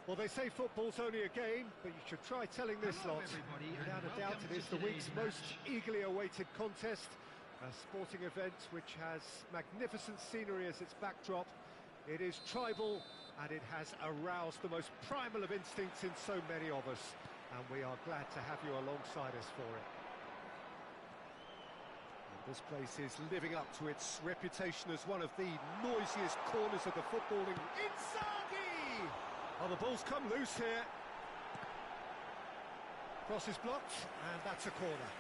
Well, they say football's only a game, but you should try telling this Hello, lot. everybody, and Without a doubt, welcome it is to the week's today's most match. eagerly awaited contest. A sporting event which has magnificent scenery as its backdrop. It is tribal, and it has aroused the most primal of instincts in so many of us. And we are glad to have you alongside us for it. And this place is living up to its reputation as one of the noisiest corners of the footballing. Inzaghi! Oh, the ball's come loose here. Cross is blocked, and that's a corner.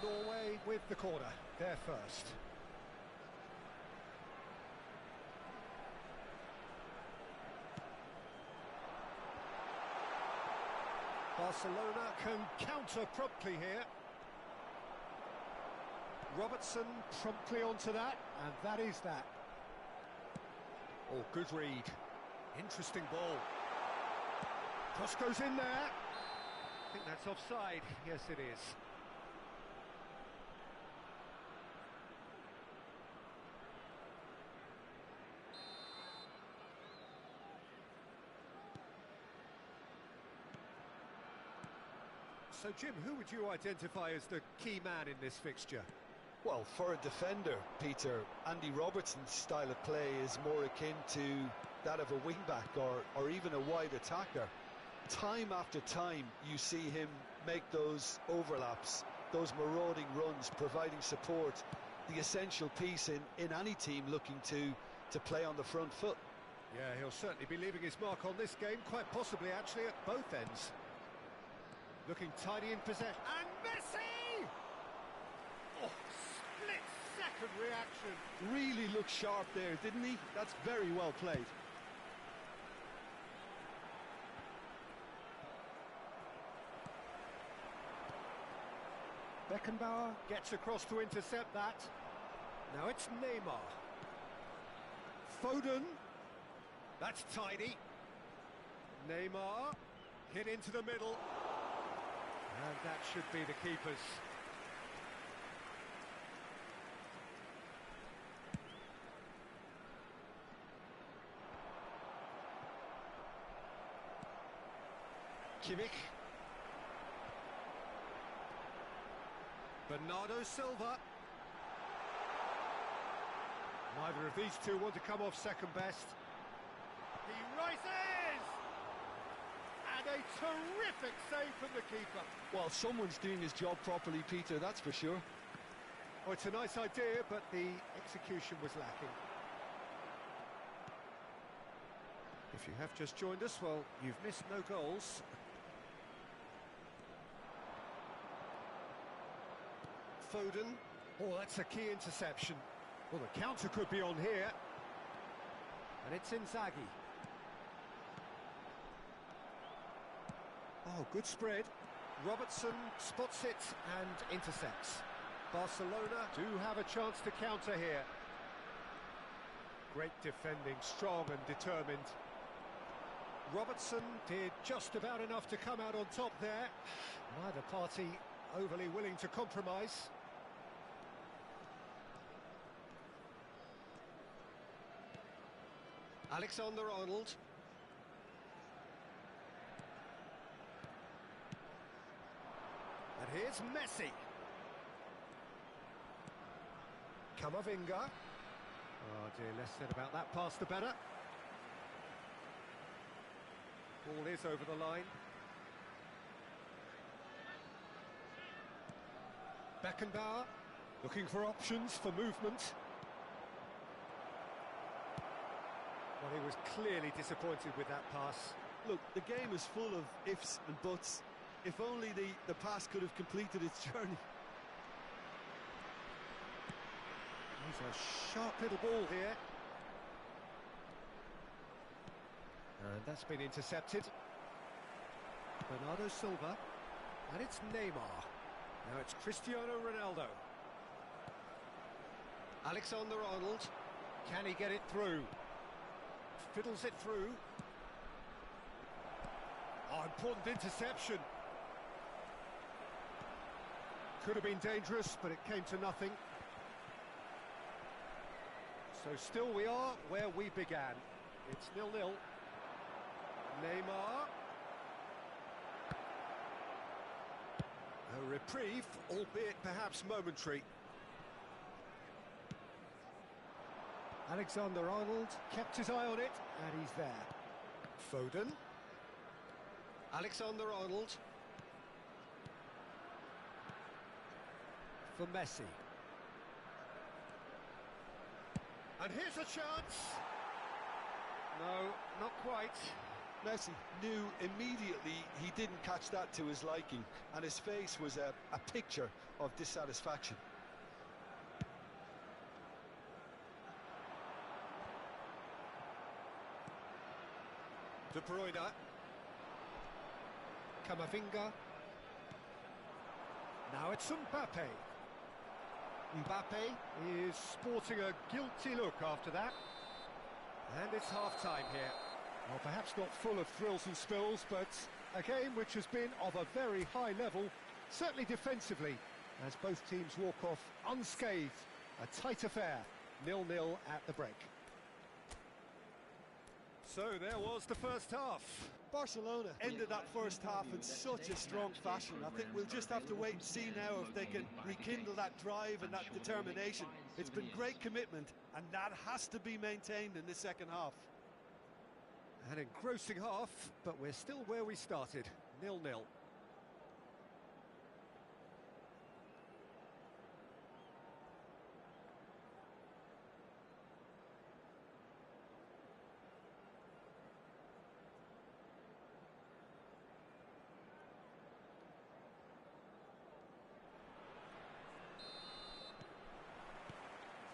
Norway with the corner, they're first. Barcelona can counter promptly here. Robertson promptly onto that, and that is that. Oh, good read. Interesting ball. Cross goes in there. I think that's offside. Yes, it is. So, Jim, who would you identify as the key man in this fixture? Well, for a defender, Peter, Andy Robertson's style of play is more akin to that of a wing-back or even a wide attacker. Time after time, you see him make those overlaps, those marauding runs, providing support, the essential piece in any team looking to play on the front foot. Yeah, he'll certainly be leaving his mark on this game, quite possibly actually at both ends. Looking tidy in possession. And Messi! Oh, split-second reaction. Really looked sharp there, didn't he? That's very well played. Beckenbauer gets across to intercept that. Now it's Neymar. Foden. That's tidy. Neymar hit into the middle. And that should be the keeper's. Kimmich. Bernardo Silva. Neither of these two want to come off second best. He rises! And a terrific save from the keeper. Well, someone's doing his job properly, Peter, that's for sure. Oh, it's a nice idea, but the execution was lacking. If you have just joined us, well, you've missed no goals. Foden. Oh, that's a key interception. Well, the counter could be on here. And it's Inzaghi. Oh, good spread. Robertson spots it and intercepts. Barcelona do have a chance to counter here. Great defending, strong and determined. Robertson did just about enough to come out on top there. Neither party overly willing to compromise. Alexander-Arnold. And here's Messi. Camavinga. Oh dear, less said about that pass the better. Ball is over the line. Beckenbauer looking for options for movement. Well, he was clearly disappointed with that pass. Look, the game is full of ifs and buts. If only the pass could have completed its journey. He's a sharp little ball here. And that's been intercepted. Bernardo Silva. And it's Neymar. Now it's Cristiano Ronaldo. Alexander-Arnold. Can he get it through? Fiddles it through. Oh, important interception. Could have been dangerous, but it came to nothing. So still we are where we began. It's 0-0. Neymar. A reprieve, albeit perhaps momentary. Alexander-Arnold kept his eye on it, and he's there. Foden. Alexander-Arnold. For Messi. And here's a chance. No, not quite. Messi knew immediately he didn't catch that to his liking, and his face was a picture of dissatisfaction. De Bruyne. Camavinga. Now it's Mbappe. Mbappe is sporting a guilty look after that. And it's half-time here. Well, perhaps not full of thrills and spills, but a game which has been of a very high level, certainly defensively, as both teams walk off unscathed. A tight affair, 0-0 at the break. So there was the first half. Barcelona ended that first half in such a strong fashion. I think we'll just have to wait and see now if they can rekindle that drive and that determination. It's been great commitment, and that has to be maintained in the second half. An engrossing half, but we're still where we started, 0-0.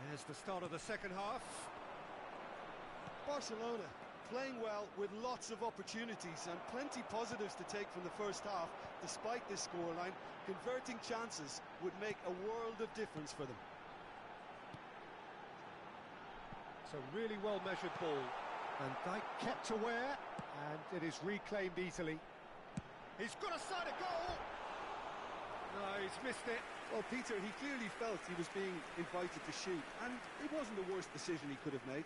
There's the start of the second half. Barcelona playing well with lots of opportunities and plenty positives to take from the first half. Despite this scoreline, converting chances would make a world of difference for them. It's a really well-measured ball. And Dijk kept aware, and it is reclaimed easily. He's got a side of goal! No, he's missed it. Well, Peter, he clearly felt he was being invited to shoot, and it wasn't the worst decision he could have made.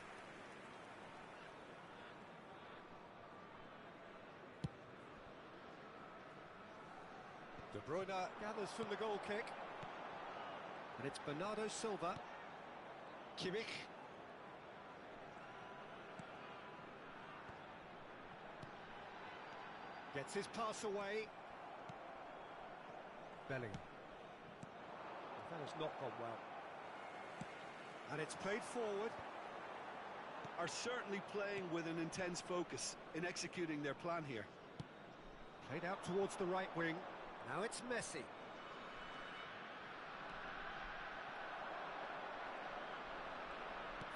De Bruyne gathers from the goal kick. And it's Bernardo Silva. Kimmich. Gets his pass away. Bellingham. That has not gone well. And it's played forward. Are certainly playing with an intense focus in executing their plan here. Played out towards the right wing. Now it's Messi.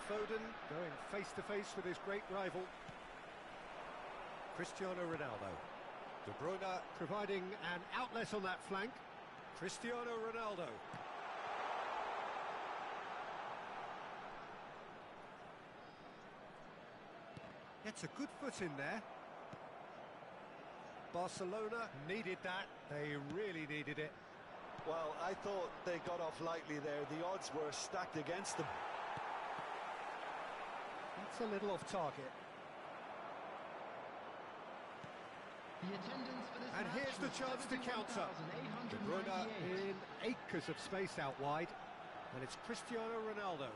Foden going face-to-face with his great rival. Cristiano Ronaldo. De Bruyne providing an outlet on that flank. Cristiano Ronaldo. Gets a good foot in there. Barcelona needed that. They really needed it. Well, I thought they got off lightly there. The odds were stacked against them. That's a little off target. And here's the chance to counter. De Bruyne in acres of space out wide. And it's Cristiano Ronaldo.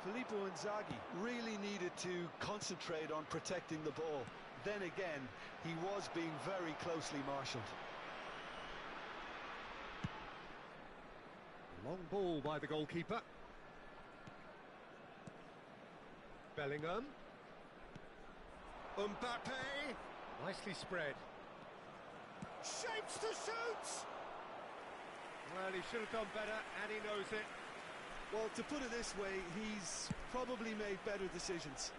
Filippo Inzaghi really needed to concentrate on protecting the ball. Then again, he was being very closely marshalled. Long ball by the goalkeeper. Bellingham. Mbappe. Nicely spread. Shapes to shoot! Well, he should have done better, and he knows it. Well, to put it this way, he's probably made better decisions.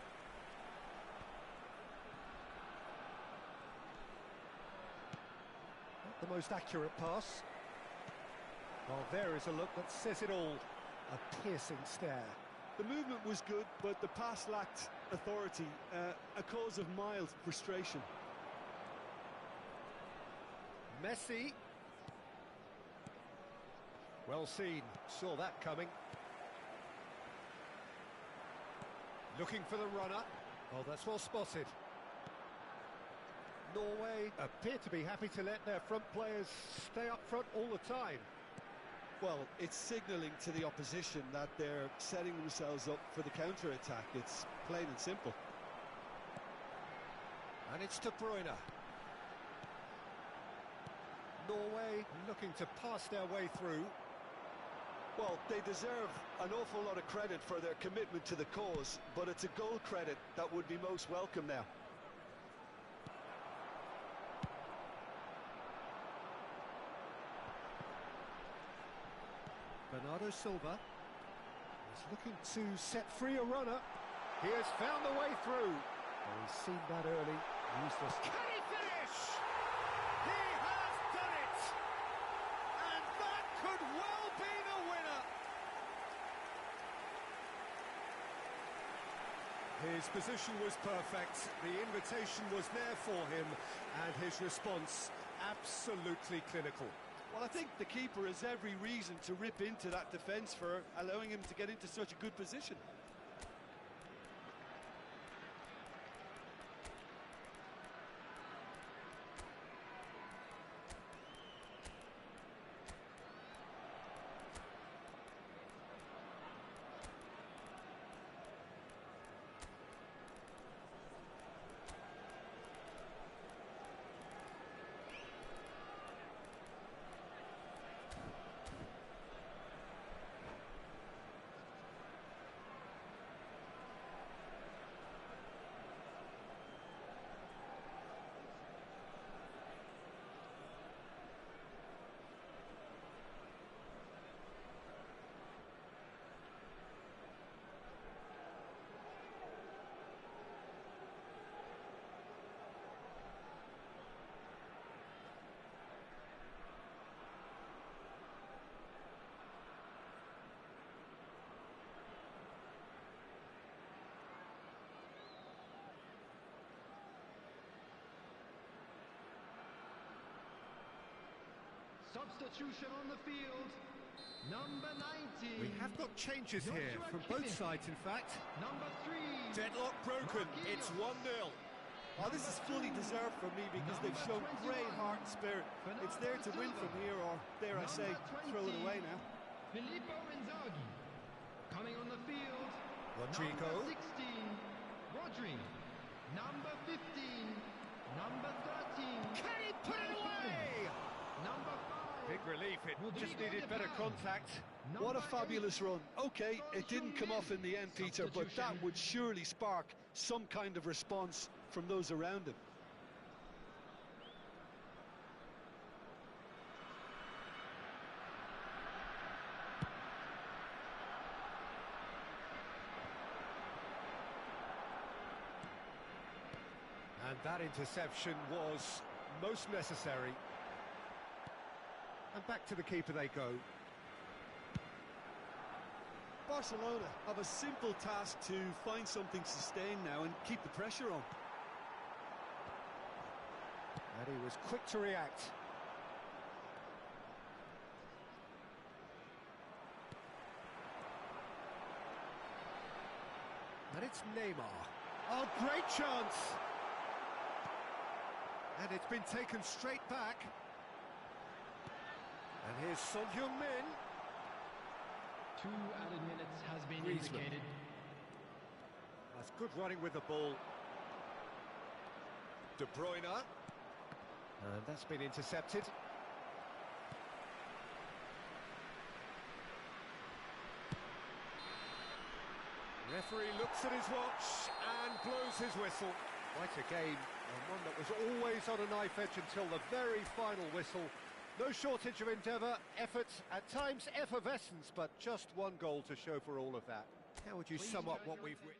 Not the most accurate pass. Well, there is a look that says it all. A piercing stare. The movement was good, but the pass lacked authority, a cause of mild frustration. Messi. Well seen, saw that coming. Looking for the runner. Oh, that's well spotted. Norway appear to be happy to let their front players stay up front all the time. Well, it's signalling to the opposition that they're setting themselves up for the counter-attack. It's plain and simple. And it's De Bruyne. Norway looking to pass their way through. Well, they deserve an awful lot of credit for their commitment to the cause, but it's a goal credit that would be most welcome now. Bernardo Silva is looking to set free a runner. He has found the way through. Oh, he's seen that early. Useless. Can he finish? He has done it! And that could well be the winner. His position was perfect. The invitation was there for him, and his response absolutely clinical. Well, I think the keeper has every reason to rip into that defence for allowing him to get into such a good position. Substitution on the field, number 19. We have got changes here from both sides, in fact. Number 3. Deadlock broken, it's 1-0. Oh, this is fully deserved for me because they've shown great heart and spirit. It's there to win from here, or dare I say, throw it away now. Filippo Inzaghi. Coming on the field, Rodrigo. number 16. Rodri. Number 15. Number 13. Can he put it away? Number 5. Big relief, it just needed better contact. What a fabulous run. Okay, it didn't come off in the end, Peter, but that would surely spark some kind of response from those around him. And that interception was most necessary. And back to the keeper they go. Barcelona have a simple task to find something sustained now and keep the pressure on. And he was quick to react. And it's Neymar. Oh, great chance! And it's been taken straight back. And here's Son Heung-min. 2 added minutes has been Griezmann. indicated. That's good running with the ball. De Bruyne. And that's been intercepted. Referee looks at his watch and blows his whistle. Quite a game, and one that was always on a knife edge until the very final whistle. No shortage of endeavour, effort, at times effervescence, but just one goal to show for all of that. How would you sum up what we've witnessed?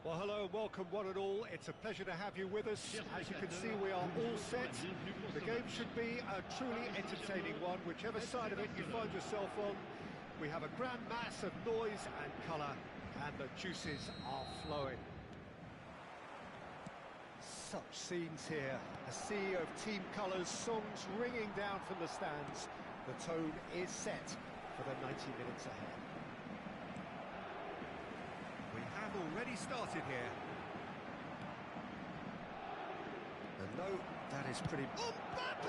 Well, hello and welcome one and all. It's a pleasure to have you with us. As you can see, we are all set. The game should be a truly entertaining one, whichever side of it you find yourself on. We have a grand mass of noise and colour, and the juices are flowing. Such scenes here. A sea of team colours, songs ringing down from the stands. The tone is set for the 90 minutes ahead. We have already started here. And no, that is pretty... Mbappe!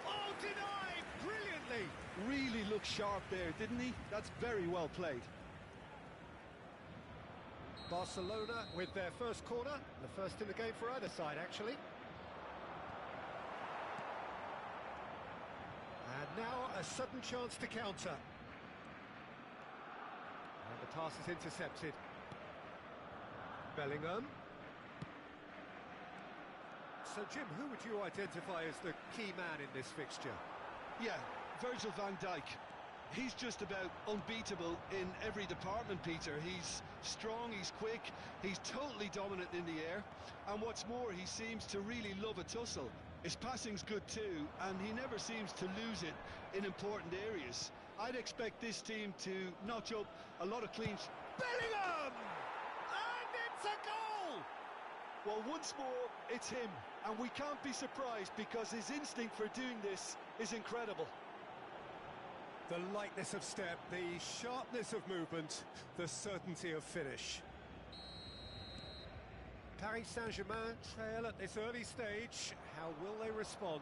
Oh, denied! Brilliantly! Really looked sharp there, didn't he? That's very well played. Barcelona with their first corner, the first in the game for either side, actually. And now a sudden chance to counter. And the pass is intercepted. Bellingham. So, Jim, who would you identify as the key man in this fixture? Yeah, Virgil van Dijk. He's just about unbeatable in every department, Peter. He's strong, he's quick, he's totally dominant in the air. And what's more, he seems to really love a tussle. His passing's good too, and he never seems to lose it in important areas. I'd expect this team to notch up a lot of clean... Bellingham! And it's a goal! Well, once more, it's him. And we can't be surprised because his instinct for doing this is incredible. The lightness of step, the sharpness of movement, the certainty of finish. Paris Saint-Germain trail at this early stage. How will they respond?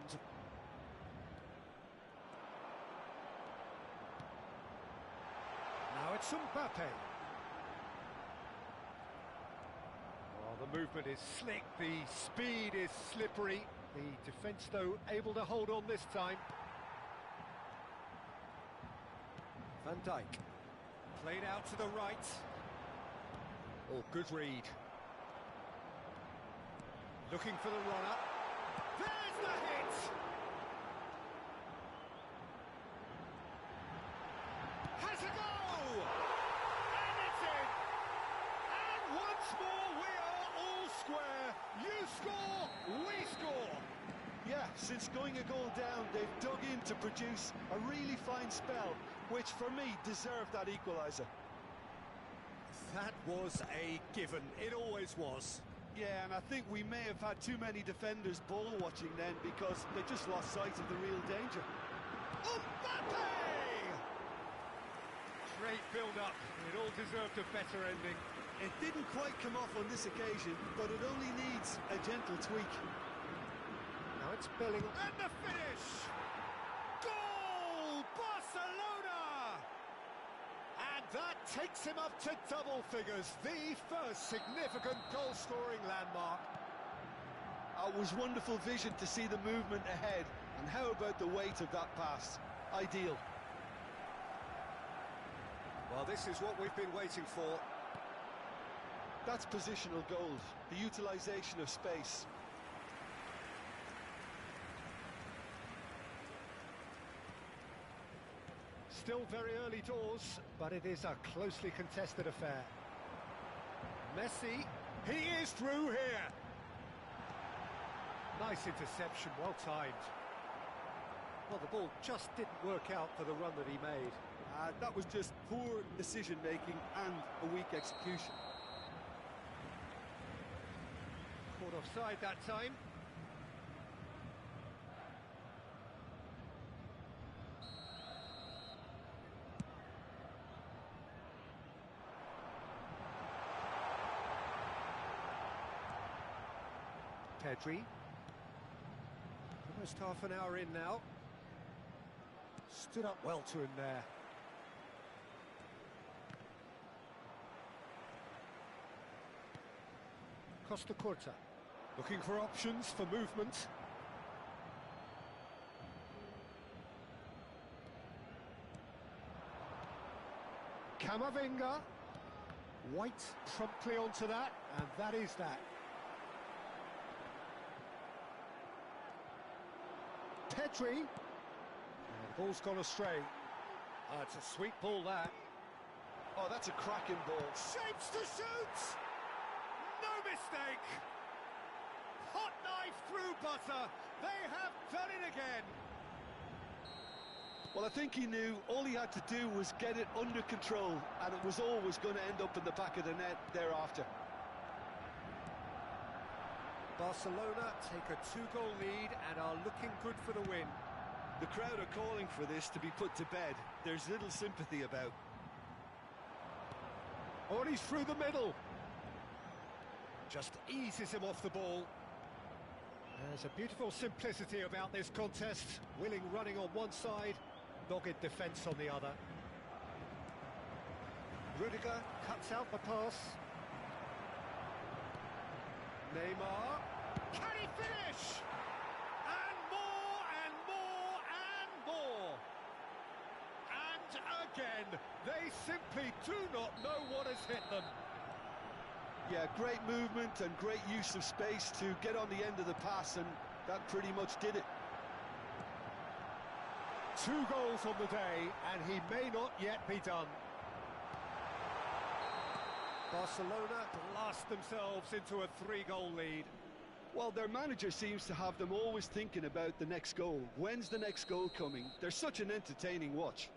Now it's Mbappe. Oh, the movement is slick, the speed is slippery. The defence, though, able to hold on this time. Van Dijk, played out to the right. Oh, good read. Looking for the runner. There's the hit! Has a go! And it's in! And once more we are all square. You score, we score! Yeah, since going a goal down, they've dug in to produce a really fine spell, which for me deserved that equaliser. That was a given. It always was. Yeah, and I think we may have had too many defenders ball watching then because they just lost sight of the real danger. Mbappe! Great build-up. It all deserved a better ending. It didn't quite come off on this occasion, but it only needs a gentle tweak. Now it's Bellingham. And the finish! Goal! Barcelona! And that takes him up to double figures, the first significant goal-scoring landmark. It was wonderful vision to see the movement ahead, and how about the weight of that pass? Ideal. Well, this is what we've been waiting for. That's positional gold, the utilisation of space. Still very early doors, but it is a closely contested affair. Messi, he is through here. Nice interception, well timed. Well, the ball just didn't work out for the run that he made. That was just poor decision-making and a weak execution. Caught offside that time. Pedri. Almost half an hour in now. Stood up well to him there. Costa Curta. Looking for options for movement. Camavinga. White promptly onto that, and that is that. Pedri. And the ball's gone astray. It's a sweet ball, that. Oh, that's a cracking ball. Shapes to shoot! No mistake! Hot knife through butter. They have done it again. Well, I think he knew all he had to do was get it under control, and it was always going to end up in the back of the net thereafter. Barcelona take a 2-goal lead and are looking good for the win. The crowd are calling for this to be put to bed. There's little sympathy about. Oh, and he's through the middle. Just eases him off the ball. There's a beautiful simplicity about this contest. Willing running on one side, dogged defence on the other. Rudiger cuts out the pass. Neymar. Can he finish? And more and more and more. And again, they simply do not know what has hit them. Yeah, great movement and great use of space to get on the end of the pass, and that pretty much did it. 2 goals on the day, and he may not yet be done. Barcelona blast themselves into a 3-goal lead. Well, their manager seems to have them always thinking about the next goal. When's the next goal coming? They're such an entertaining watch.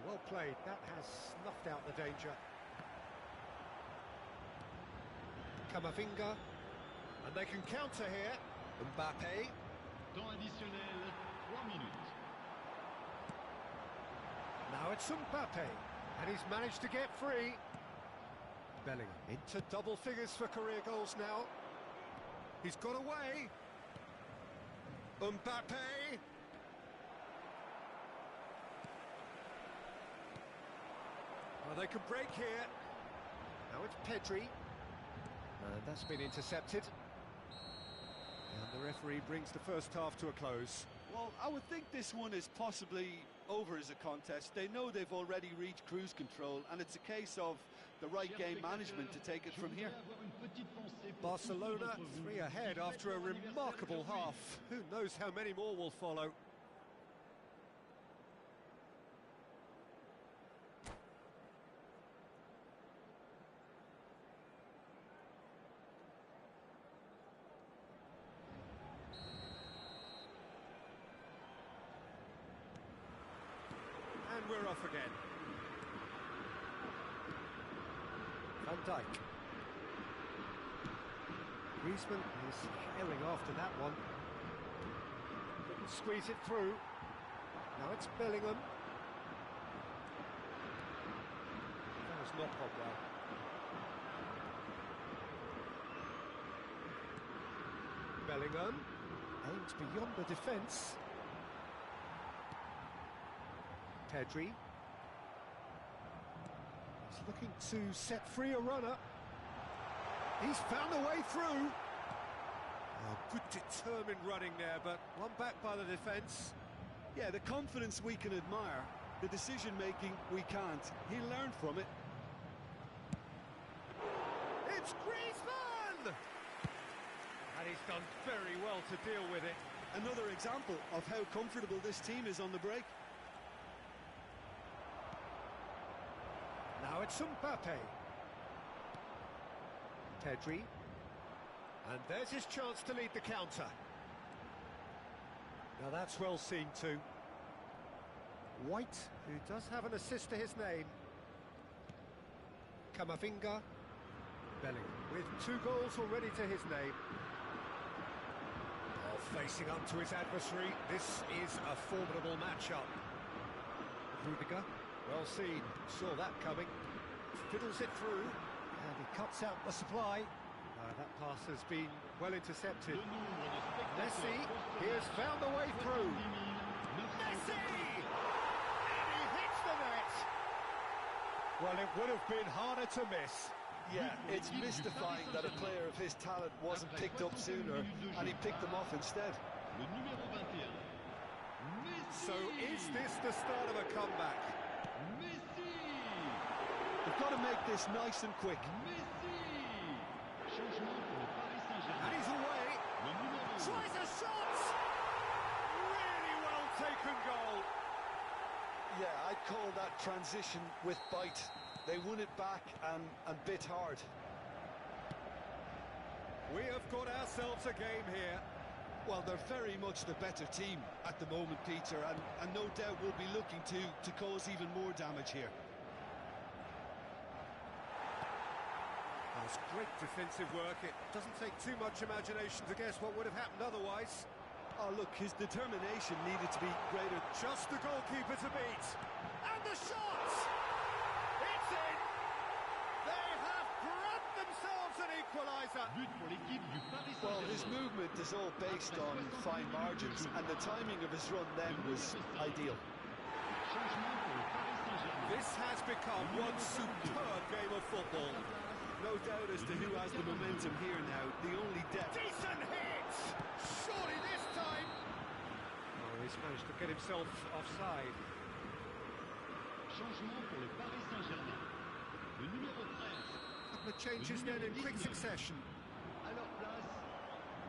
Well played, that has snuffed out the danger. Camavinga, and they can counter here. Mbappe. Temps additionnel, 3 minutes. Now it's Mbappe, and he's managed to get free. Bellingham into double figures for career goals now. He's got away. Mbappe. Well, they can break here. Now it's Pedri. And that's been intercepted. And the referee brings the first half to a close. Well, I would think this one is possibly over as a contest. They know they've already reached cruise control, and it's a case of the right game management to take it from here. Barcelona 3 ahead after a remarkable half. Who knows how many more will follow. And we're off again. Van Dijk. Griezmann is trailing after that one. Couldn't squeeze it through. Now it's Bellingham. That was not Pogba. Bellingham aims beyond the defence. Pedri. He's looking to set free a runner. He's found a way through. Oh, good determined running there, but one back by the defence. Yeah, the confidence we can admire, the decision-making we can't. He learned from it. It's Griezmann! And he's done very well to deal with it. Another example of how comfortable this team is on the break. Now it's Mbappe. Pedri. And there's his chance to lead the counter. Now that's well seen too. White, who does have an assist to his name. Camavinga. Bellingham with 2 goals already to his name. Oh, facing up to his adversary. This is a formidable matchup. Rudiger. Well seen, saw that coming, fiddles it through, and he cuts out the supply. That pass has been well intercepted. Messi, he has found a way through. Messi! And he hits the net! Well, it would have been harder to miss. Yeah, it's mystifying that a player of his talent wasn't picked up sooner, and he picked them off instead. So is this the start of a comeback? They've got to make this nice and quick. And he's away. tries a shot! Really well taken goal. Yeah, I'd call that transition with bite. They won it back and bit hard. We have got ourselves a game here. Well, they're very much the better team at the moment, Peter, and no doubt will be looking to cause even more damage here. That's great defensive work. It doesn't take too much imagination to guess what would have happened otherwise. Oh, look, his determination needed to be greater. Just the goalkeeper to beat. And the shot! It's in! They have grabbed themselves an equaliser. Well, his movement is all based on fine margins, and the timing of his run then was ideal. This has become one superb game of football. No doubt as to who has the momentum here now. The only depth. Decent hit! Surely this time! Oh, he's managed to get himself offside. Changement pour le Paris Saint-Germain. Le numéro 13. Couple of changes then in quick succession. À leur place,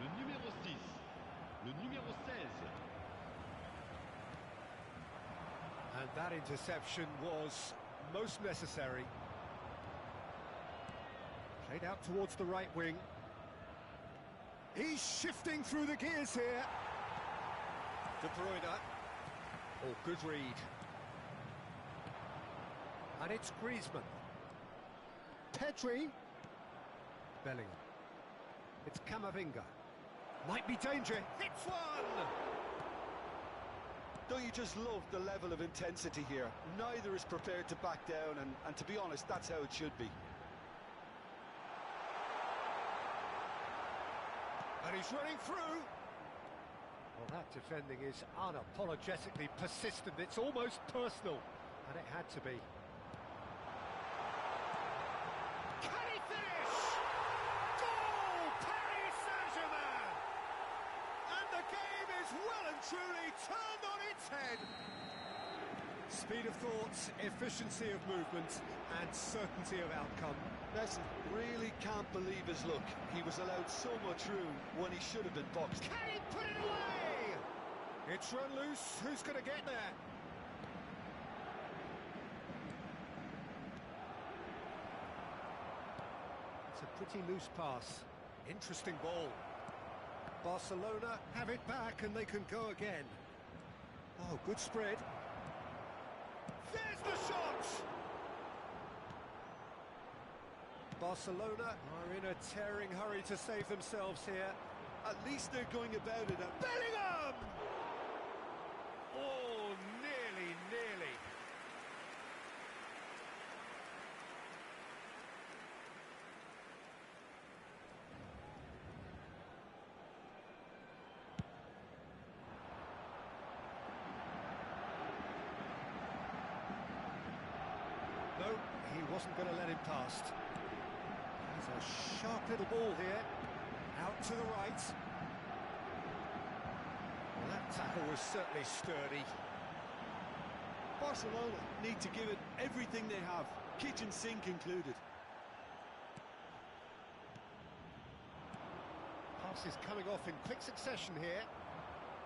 le numéro 6. Le numéro 16. And that interception was most necessary. Played out towards the right wing. He's shifting through the gears here. De Bruyne. Oh, good read. And it's Griezmann. Pedri. Bellingham. It's Camavinga. Might be danger. Hits one! Don't you just love the level of intensity here? Neither is prepared to back down, and to be honest, that's how it should be. And he's running through. Well, that defending is unapologetically persistent. It's almost personal. And it had to be. Can he finish? Goal! Paris Saint-Germain! And the game is well and truly turned on its head. Speed of thought, efficiency of movement, and certainty of outcome. Messi really can't believe his luck. He was allowed so much room when he should have been boxed. Can he put it away? It's run loose. Who's going to get there? It's a pretty loose pass. Interesting ball. Barcelona have it back and they can go again. Oh, good spread. There's the shot! Barcelona are in a tearing hurry to save themselves here. At least they're going about it. Bellingham! Oh, nearly. No, he wasn't going to let him past. There's a sharp little ball here. Out to the right. Well, that tackle was certainly sturdy. Barcelona need to give it everything they have, kitchen sink included. Pass is coming off in quick succession here.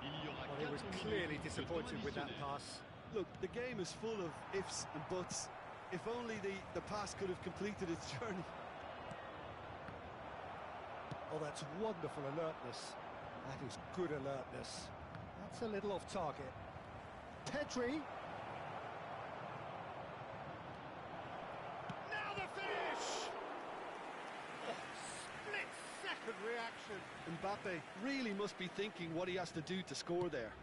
Well, he was clearly disappointed with that pass. Look, the game is full of ifs and buts. If only the pass could have completed its journey. Oh, that's wonderful alertness. That is good alertness. That's a little off target. Pedri. Now the finish! Oh, split-second reaction. Mbappe really must be thinking what he has to do to score there.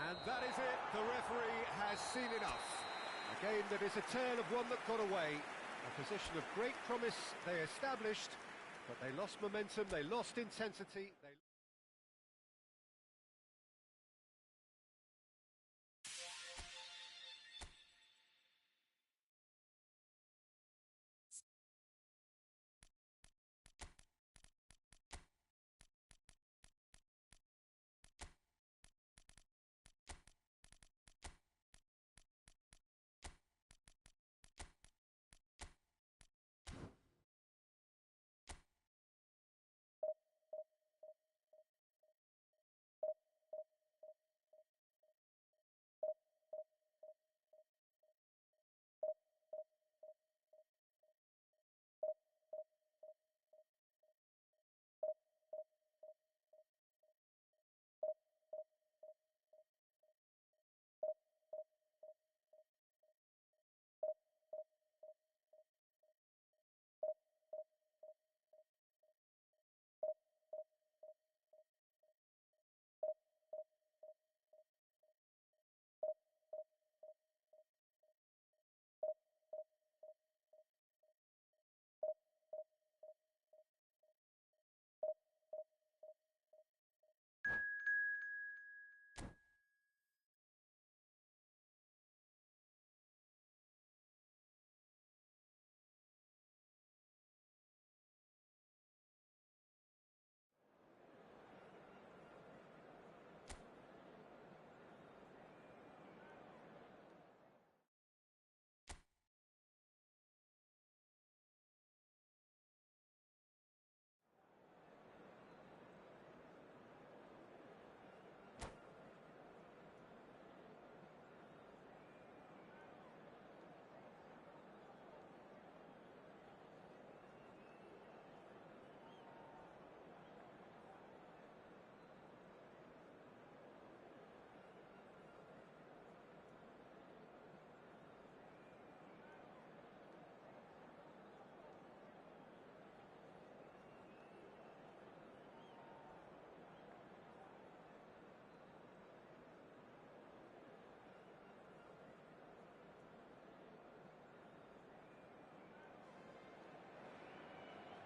And that is it. The referee has seen enough. A game that is a tale of one that got away. A position of great promise they established, but they lost momentum, they lost intensity.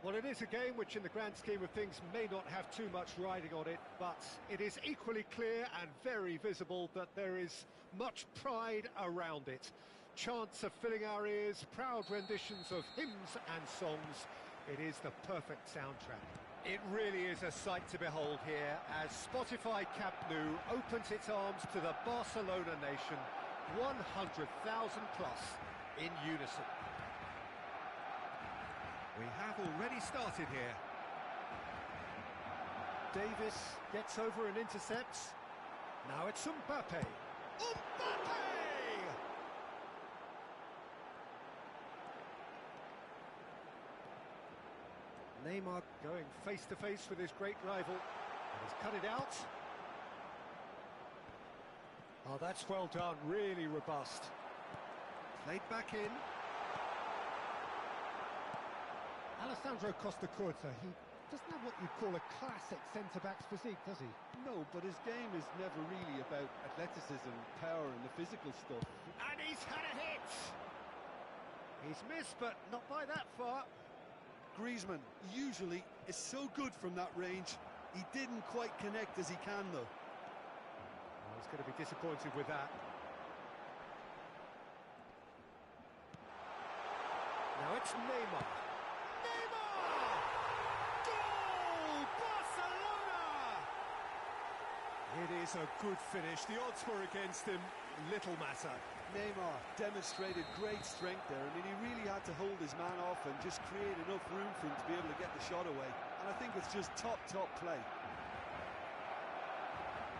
Well, it is a game which in the grand scheme of things may not have too much riding on it, but it is equally clear and very visible that there is much pride around it. Chants are filling our ears, proud renditions of hymns and songs. It is the perfect soundtrack. It really is a sight to behold here as Spotify Camp Nou opens its arms to the Barcelona nation, 100,000 plus in unison. We have already started here. Davis gets over and intercepts. Now it's Mbappe. Mbappe! Neymar going face to face with his great rival. And he's cut it out. Oh, that's well done, really robust. Played back in. Alessandro Costa-Curta, he doesn't have what you'd call a classic centre-back's physique, does he? No, but his game is never really about athleticism, power and the physical stuff. And he's had a hit! He's missed, but not by that far. Griezmann usually is so good from that range. He didn't quite connect as he can, though. Oh, he's going to be disappointed with that. Now it's Neymar. It is a good finish. The odds were against him. Little matter. Neymar demonstrated great strength there. I mean, he really had to hold his man off and just create enough room for him to be able to get the shot away. And I think it's just top play.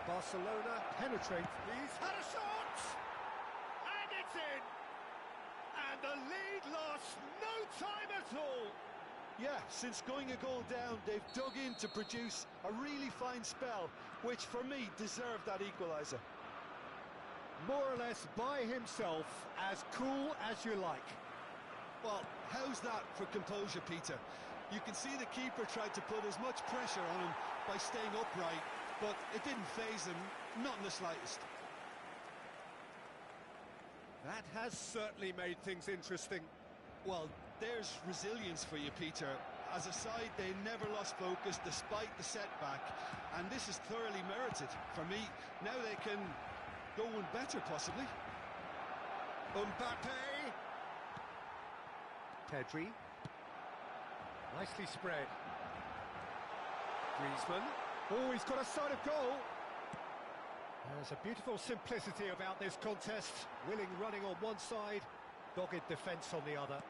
Barcelona penetrate. He's had a shot! And it's in! And the lead lost no time at all. Yeah, since going a goal down, they've dug in to produce a really fine spell, which for me deserved that equaliser. More or less by himself, as cool as you like. Well, how's that for composure, Peter? You can see the keeper tried to put as much pressure on him by staying upright, but it didn't faze him, not in the slightest. That has certainly made things interesting. Well, there's resilience for you, Peter. As a side, they never lost focus despite the setback, and this is thoroughly merited. For me, now they can go one better, possibly. Mbappe! Pedri. Nicely spread. Griezmann. Oh, he's got a sight of goal. There's a beautiful simplicity about this contest. Willing running on one side, dogged defence on the other.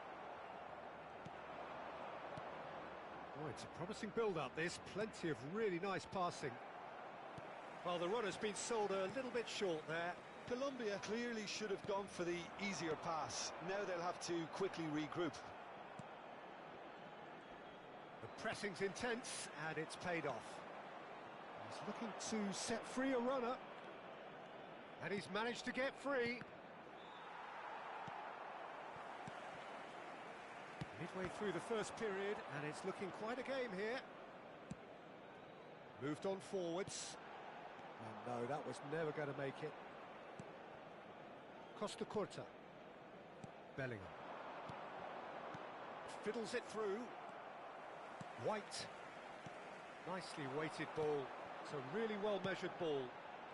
Oh, it's a promising build-up, this. Plenty of really nice passing. Well, the run has been sold a little bit short there. Colombia clearly should have gone for the easier pass. Now they'll have to quickly regroup. The pressing's intense, and it's paid off. He's looking to set free a runner. And he's managed to get free. Midway through the first period, and it's looking quite a game here. Moved on forwards. Oh no, that was never going to make it. Costa-Curta. Bellingham. Fiddles it through. White. Nicely weighted ball. It's a really well-measured ball.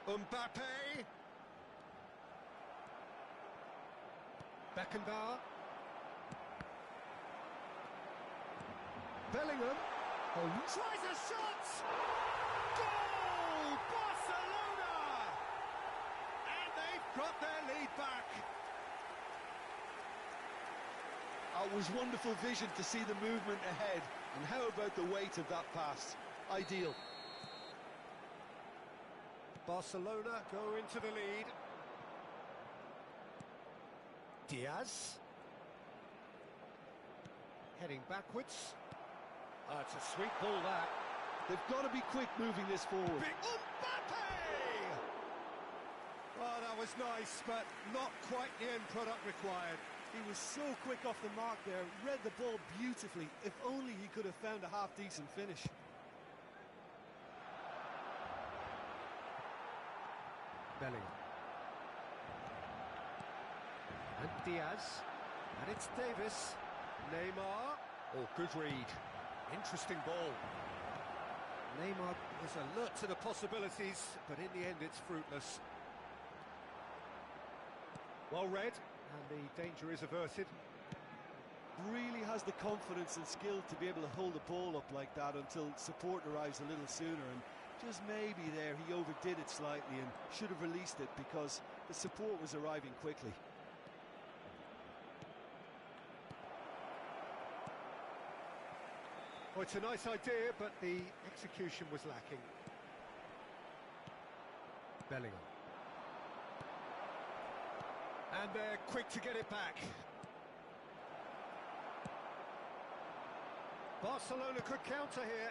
Mbappe! Beckenbauer. Bellingham. Oh, tries a shot! Goal! Barcelona! And they've got their lead back. It was wonderful vision to see the movement ahead. And how about the weight of that pass? Ideal. Barcelona go into the lead. Diaz. Heading backwards. It's a sweet ball, that. They've got to be quick moving this forward. Big Mbappe! Oh, that was nice, but not quite the end product required. He was so quick off the mark there, read the ball beautifully. If only he could have found a half-decent finish. Bellingham. And Diaz. And it's Davis. Neymar. Oh, good read. Interesting ball. Neymar is alert to the possibilities, but in the end it's fruitless. Well read, and the danger is averted. Really has the confidence and skill to be able to hold the ball up like that until support arrives a little sooner, and just maybe there he overdid it slightly and should have released it because the support was arriving quickly. Well, it's a nice idea, but the execution was lacking. Bellingham. And they're quick to get it back. Barcelona could counter here.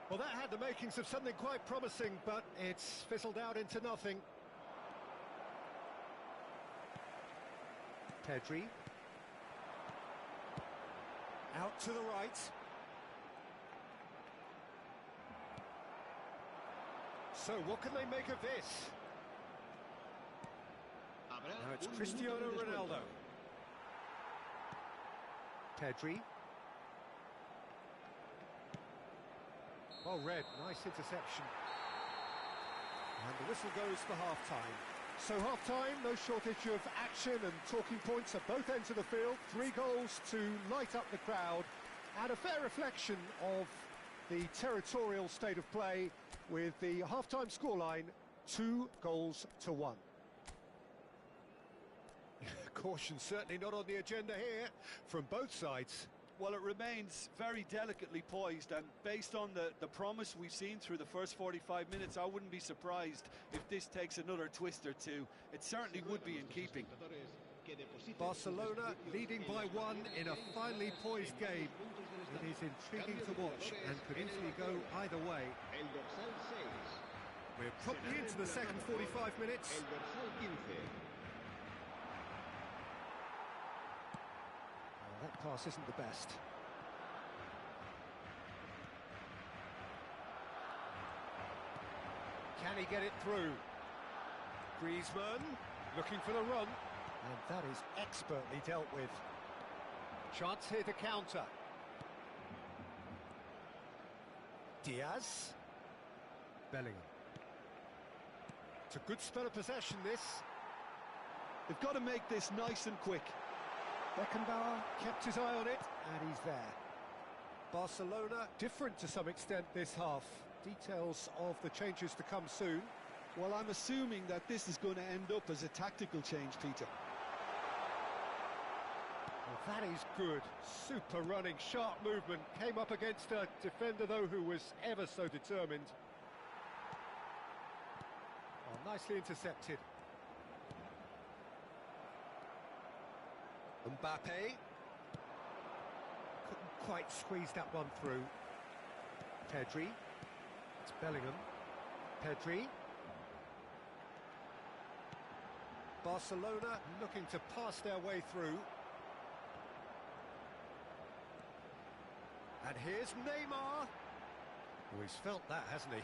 Well, that had the makings of something quite promising, but it's fizzled out into nothing. Pedri. Out to the right. So, what can they make of this? Now it's Cristiano Ronaldo. Pedri. Well read, nice interception. And the whistle goes for half-time. So half-time, no shortage of action and talking points at both ends of the field. 3 goals to light up the crowd, and a fair reflection of the territorial state of play, with the half-time scoreline 2-1. Caution certainly not on the agenda here from both sides. Well, it remains very delicately poised, and based on the promise we've seen through the first 45 minutes, I wouldn't be surprised if this takes another twist or two. It certainly would be in keeping. Barcelona leading by 1 in a finely poised game. It is intriguing to watch and could easily go either way. We're promptly into the second 45 minutes. That pass isn't the best. Can he get it through? Griezmann looking for the run. And that is expertly dealt with. Chance here to counter. Diaz. Bellingham. It's a good spell of possession, this. They've got to make this nice and quick. Beckenbauer kept his eye on it, and he's there. Barcelona different to some extent this half. Details of the changes to come soon. Well, I'm assuming that this is going to end up as a tactical change, Peter. Well, that is good. Super running, sharp movement. Came up against a defender, though, who was ever so determined. Oh, nicely intercepted. Mbappe. Couldn't quite squeeze that one through. Pedri. It's Bellingham. Pedri. Barcelona looking to pass their way through. And here's Neymar. Oh, he's felt that, hasn't he?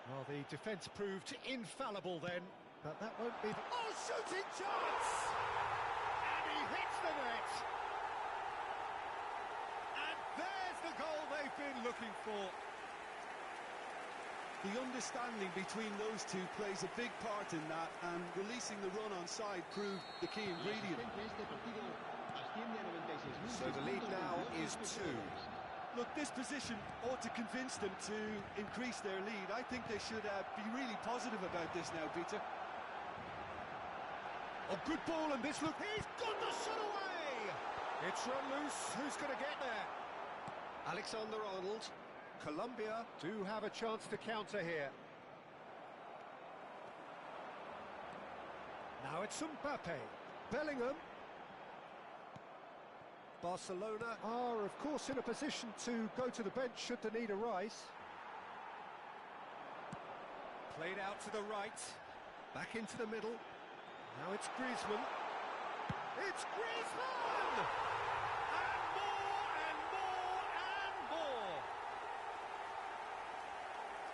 Well, the defence proved infallible then, but that won't be... Oh, shooting chance! And he hits the net! And there's the goal they've been looking for. The understanding between those two plays a big part in that, and releasing the run on side proved the key ingredient. So the lead now is 2. Look, this position ought to convince them to increase their lead. I think they should be really positive about this now, Peter. Oh, good ball, and this look, he's got the shot away! It's run loose, who's going to get there? Alexander-Arnold. Colombia do have a chance to counter here. Now it's Mbappe. Bellingham. Barcelona are, of course, in a position to go to the bench should the need arise. Played out to the right. Back into the middle. Now it's Griezmann. It's Griezmann! And more and more and more!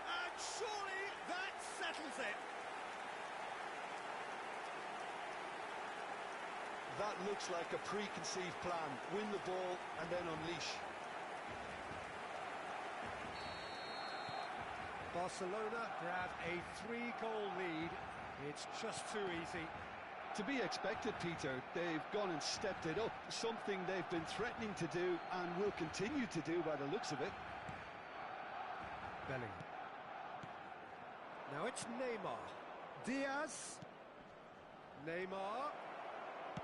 And surely that settles it. That looks like a preconceived plan. Win the ball and then unleash. Barcelona grab a 3-goal lead. It's just too easy. To be expected, Peter. They've gone and stepped it up, something they've been threatening to do and will continue to do by the looks of it. Bellingham. Now it's Neymar. Diaz. Neymar.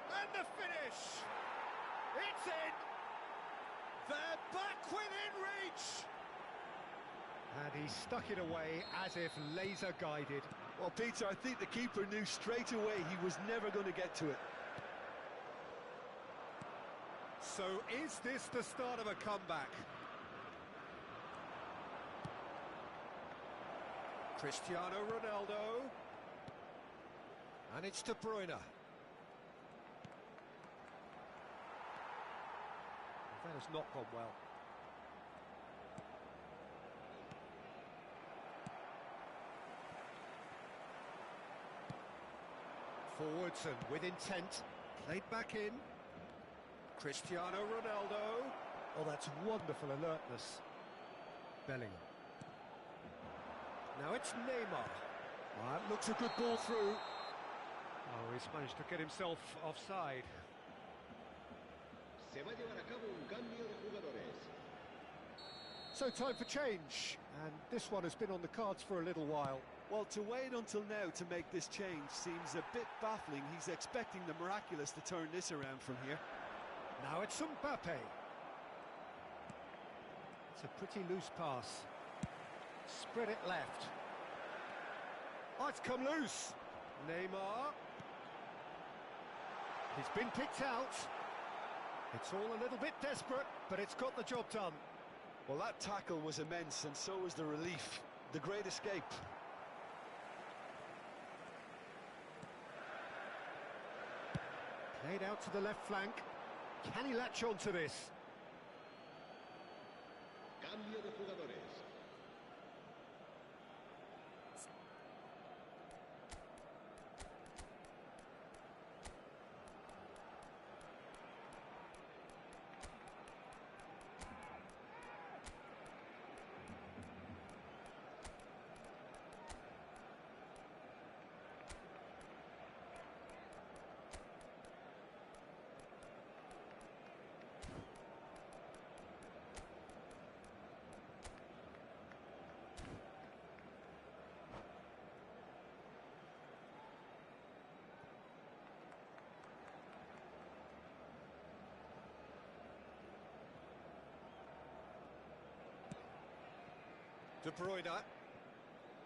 And the finish! It's in! They're back within reach! And he stuck it away as if laser guided. Well, Peter, I think the keeper knew straight away he was never going to get to it. So is this the start of a comeback? Cristiano Ronaldo. And it's De Bruyne. That has not gone well. Forwards and with intent. Played back in. Cristiano Ronaldo. Oh, that's wonderful alertness. Bellingham. Now it's Neymar. Well, that looks a good ball through. Oh, he's managed to get himself offside. Se va a llevar a cabo un cambio de jugadores. So time for change, and this one has been on the cards for a little while. Well, to wait until now to make this change seems a bit baffling. He's expecting the miraculous to turn this around from here. Now it's Mbappe. It's a pretty loose pass. Spread it left. Oh, it's come loose. Neymar. He's been picked out. It's all a little bit desperate, but it's got the job done. Well, that tackle was immense, and so was the relief. The great escape. Played out to the left flank. Can he latch on to this? Cambio de jugadores. De Bruyne.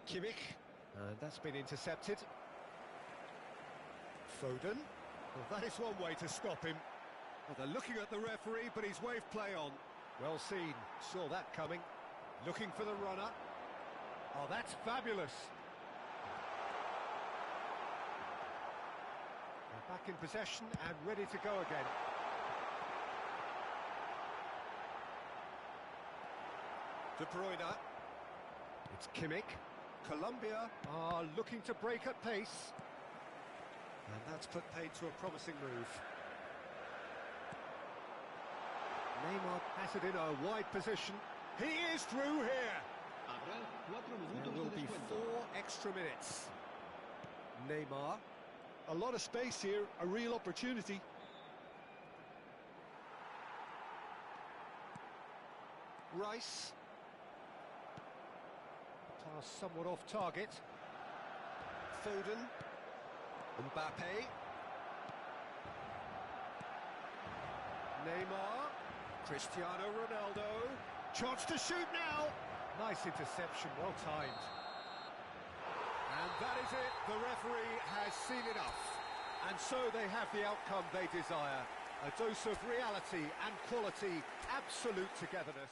Kimmich. And that's been intercepted. Foden. Well, that is one way to stop him. Well, they're looking at the referee, but he's waved play on. Well seen. Saw that coming. Looking for the runner. Oh, that's fabulous. They're back in possession and ready to go again. De Bruyne. It's Kimmich. Colombia are looking to break at pace. And that's put paid to a promising move. Neymar has it in a wide position. He is through here. Habrá 4 minutos There will de be descuento. 4 extra minutes. Neymar. A lot of space here, a real opportunity. Rice. Pass somewhat off target. Foden. Mbappe. Neymar. Cristiano Ronaldo. Chance to shoot now. Nice interception, well timed. And that is it. The referee has seen enough. And so they have the outcome they desire. A dose of reality and quality, absolute togetherness.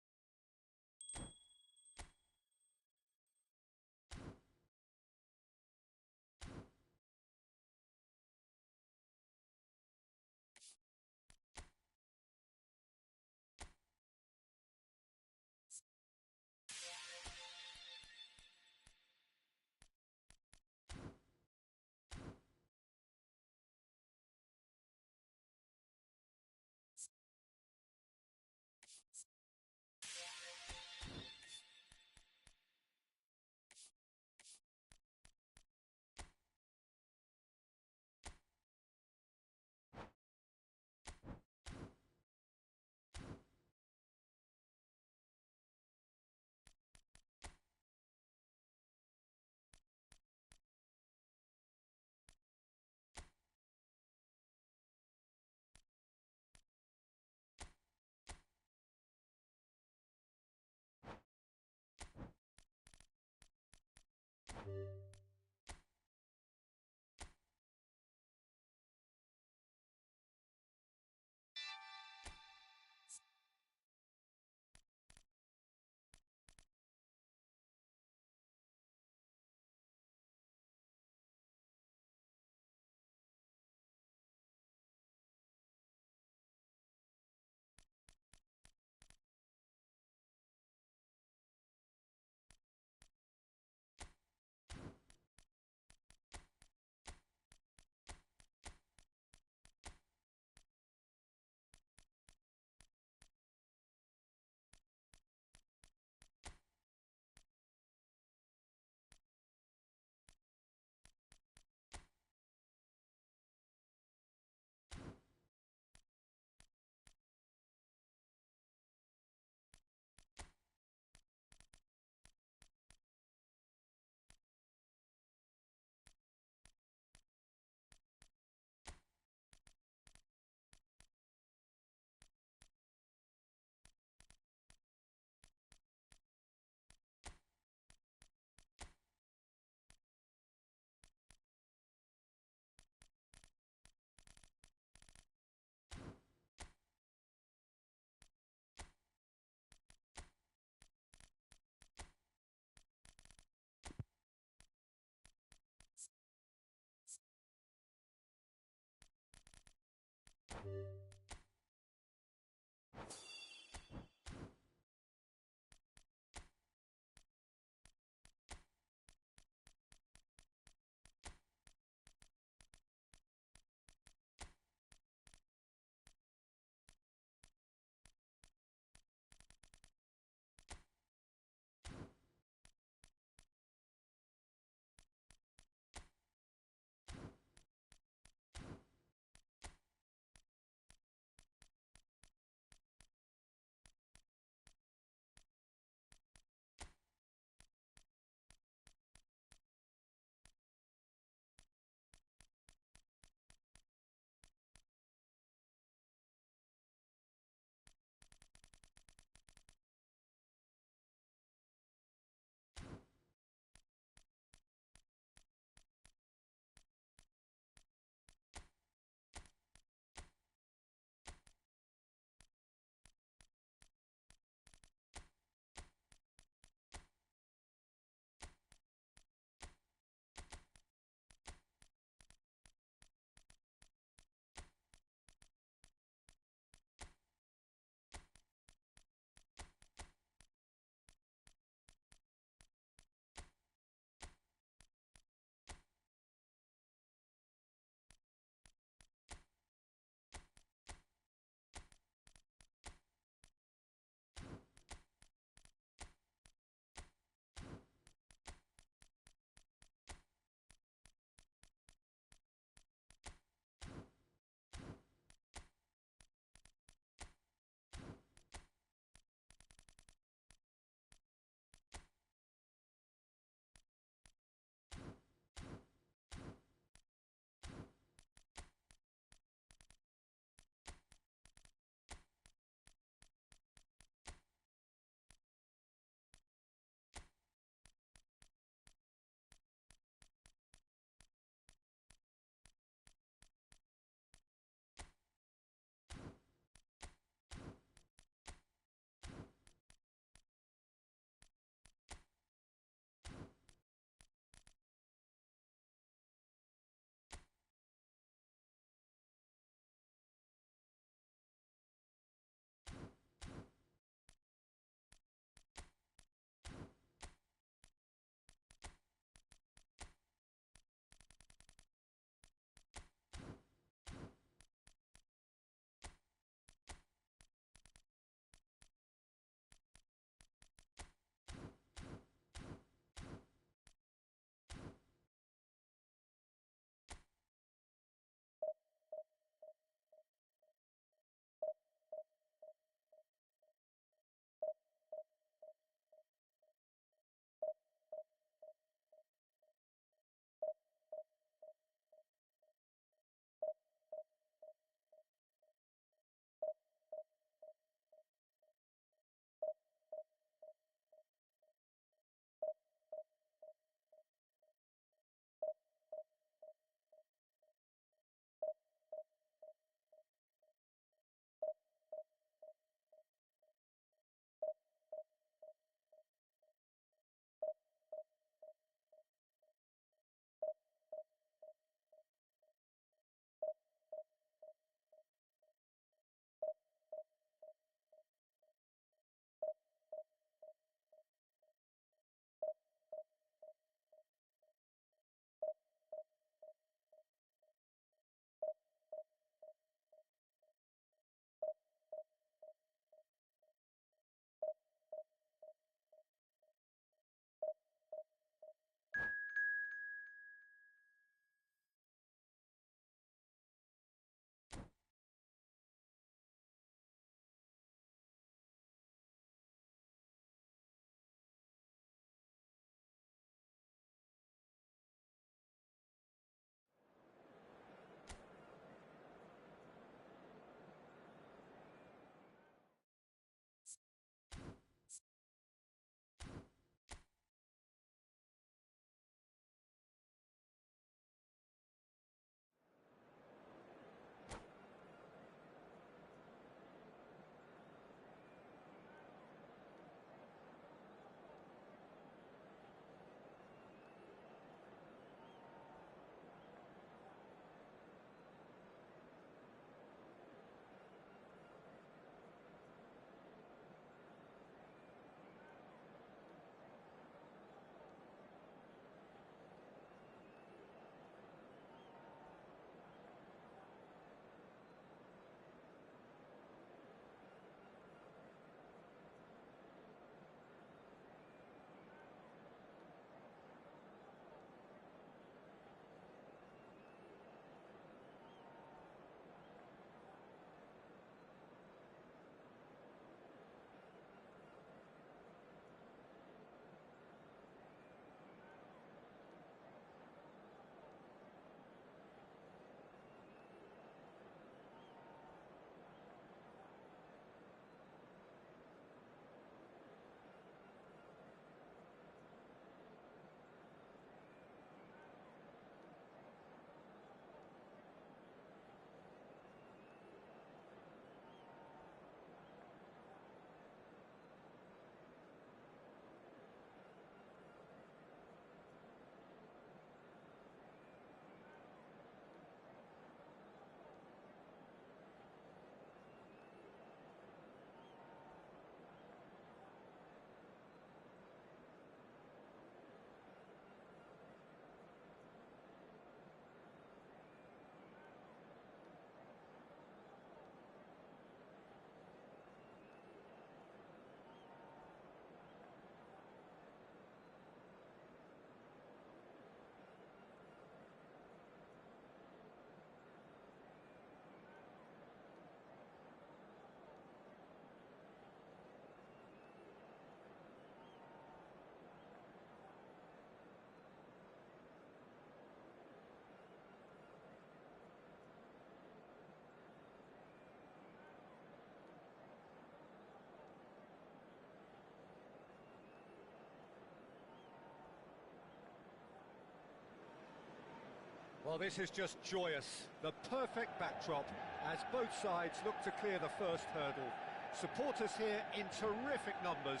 Well, this is just joyous. The perfect backdrop as both sides look to clear the first hurdle. Supporters here in terrific numbers,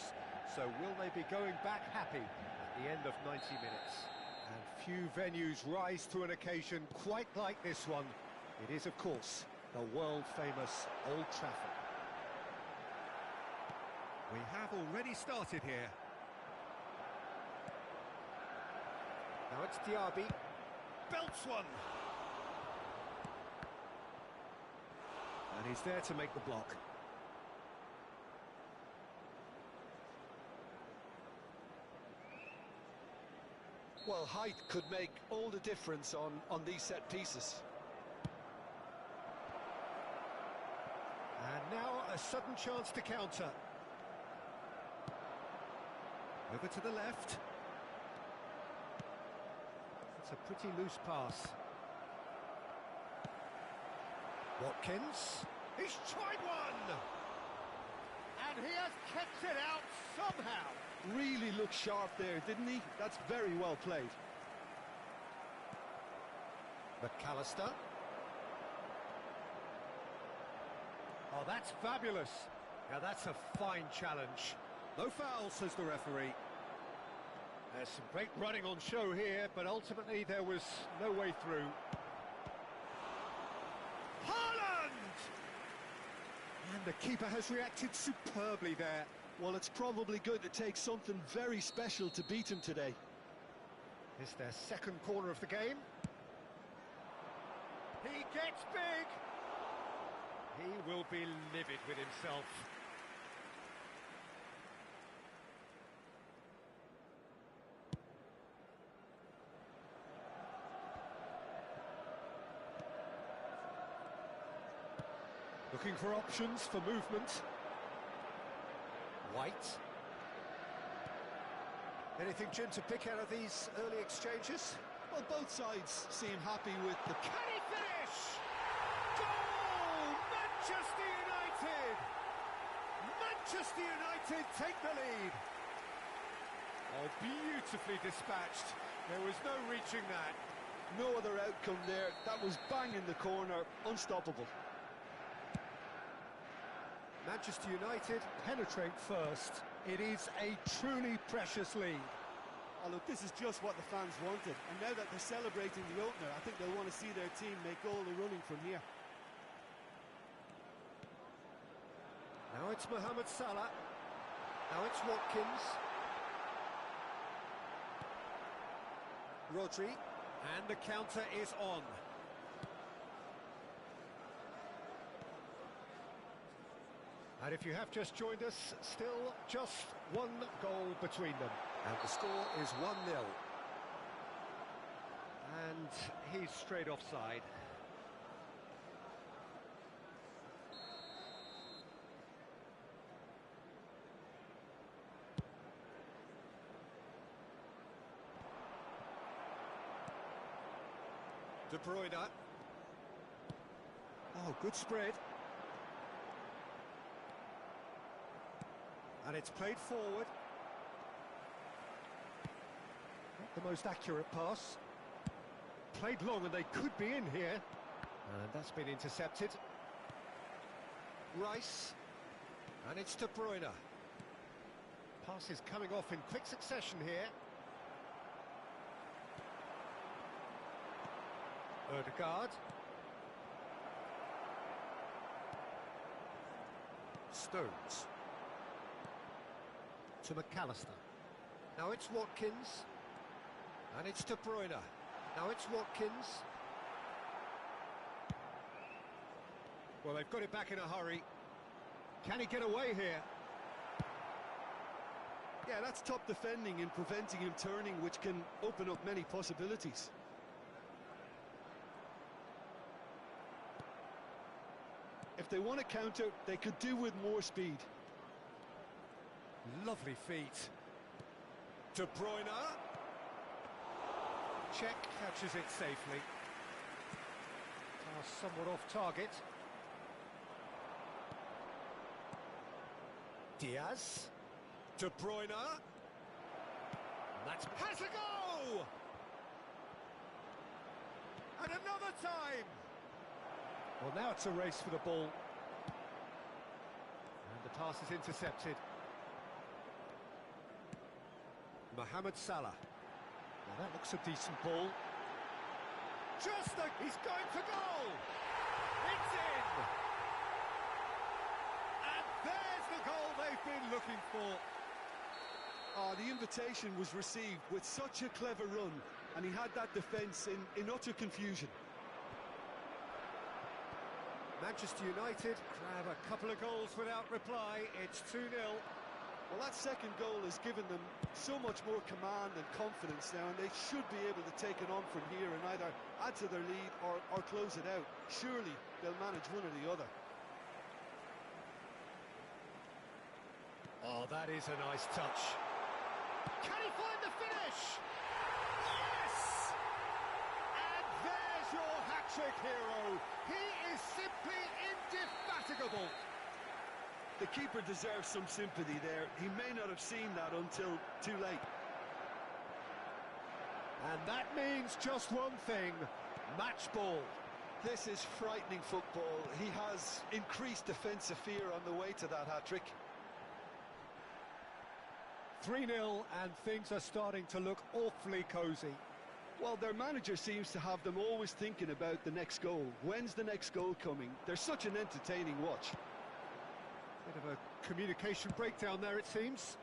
so will they be going back happy at the end of 90 minutes? And few venues rise to an occasion quite like this one. It is, of course, the world-famous Old Trafford. We have already started here. Now it's Diaby. Belts one! And he's there to make the block. Well, height could make all the difference on these set pieces. And now a sudden chance to counter. Over to the left. It's a pretty loose pass. Watkins. He's tried one! And he has kept it out somehow. Really looked sharp there, didn't he? That's very well played. McAllister. Oh, that's fabulous. Now that's a fine challenge. No foul, says the referee. There's some great running on show here, but ultimately there was no way through. Haaland! And the keeper has reacted superbly there. Well, it's probably good to take something very special to beat him today. It's their second corner of the game. He gets big! He will be livid with himself. Looking for options for movement. White. Anything, Jim, to pick out of these early exchanges? Well, both sides seem happy with the... Can he finish? Goal! Manchester United! Manchester United take the lead. Oh, beautifully dispatched. There was no reaching that. No other outcome there. That was bang in the corner. Unstoppable. Manchester United penetrate first. It is a truly precious lead. Oh, look, this is just what the fans wanted. And now that they're celebrating the opener, I think they'll want to see their team make all the running from here. Now it's Mohamed Salah. Now it's Watkins. Rodri. And the counter is on. And if you have just joined us, still just one goal between them. And the score is 1-0. And he's straight offside. De Bruyne. Oh, good spread. And it's played forward. Not the most accurate pass. Played long and they could be in here. And that's been intercepted. Rice. And it's De Bruyne. Pass is coming off in quick succession here. Ødegaard. Stones. To McAllister. Now it's Watkins. And it's De Bruyne. Now it's Watkins. Well, they've got it back in a hurry. Can he get away here? Yeah, that's top defending and preventing him turning, which can open up many possibilities. If they want to counter, they could do with more speed. Lovely feet. De Bruyne. Check catches it safely. Pass somewhat off target. Diaz. De Bruyne. That's has a go! And another time! Well, now it's a race for the ball. And the pass is intercepted. Mohamed Salah. Now that looks a decent ball. He's going for goal! It's in! And there's the goal they've been looking for. Oh, the invitation was received with such a clever run, and he had that defence in utter confusion. Manchester United grab a couple of goals without reply. It's 2-0. Well, that second goal has given them so much more command and confidence now, and they should be able to take it on from here and either add to their lead or close it out. Surely they'll manage one or the other. Oh, that is a nice touch. Can he find the finish? Yes! And there's your hat-trick hero. He is simply indefatigable. The keeper deserves some sympathy there. He may not have seen that until too late. And that means just one thing, match ball. This is frightening football. He has increased defensive fear on the way to that hat-trick. 3-0 and things are starting to look awfully cosy. Well, their manager seems to have them always thinking about the next goal. When's the next goal coming? They're such an entertaining watch. Bit of a communication breakdown there, it seems.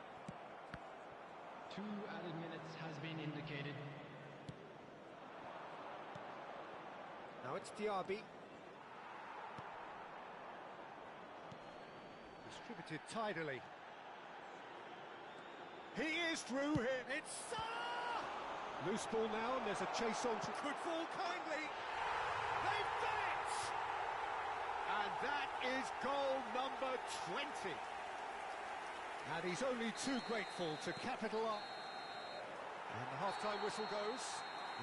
2 added minutes has been indicated. Now it's Diaby. Distributed tidily. He is through here. It's Salah! Loose ball now, and there's a chase on. Could fall kindly. They've done it! And that is goal number 20. And he's only too grateful to cap it all up. And the half-time whistle goes.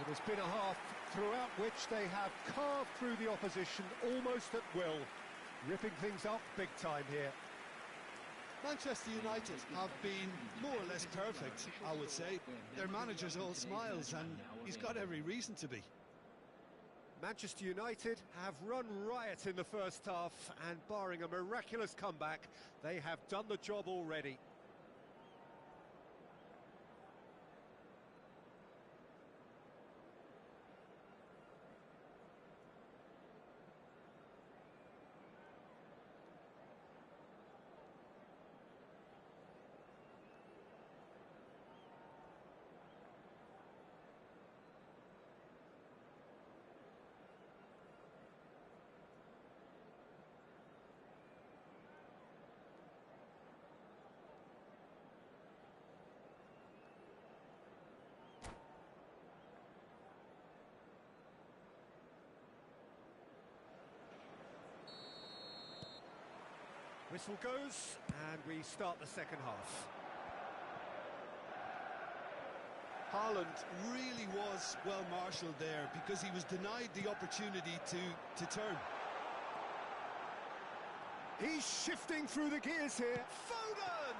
It has been a half throughout which they have carved through the opposition almost at will, ripping things up big time here. Manchester United have been more or less perfect, I would say. Their manager's all smiles, and he's got every reason to be. Manchester United have run riot in the first half, and barring a miraculous comeback, they have done the job already. Whistle goes, and we start the second half. Haaland really was well marshalled there because he was denied the opportunity to turn. He's shifting through the gears here. Foden!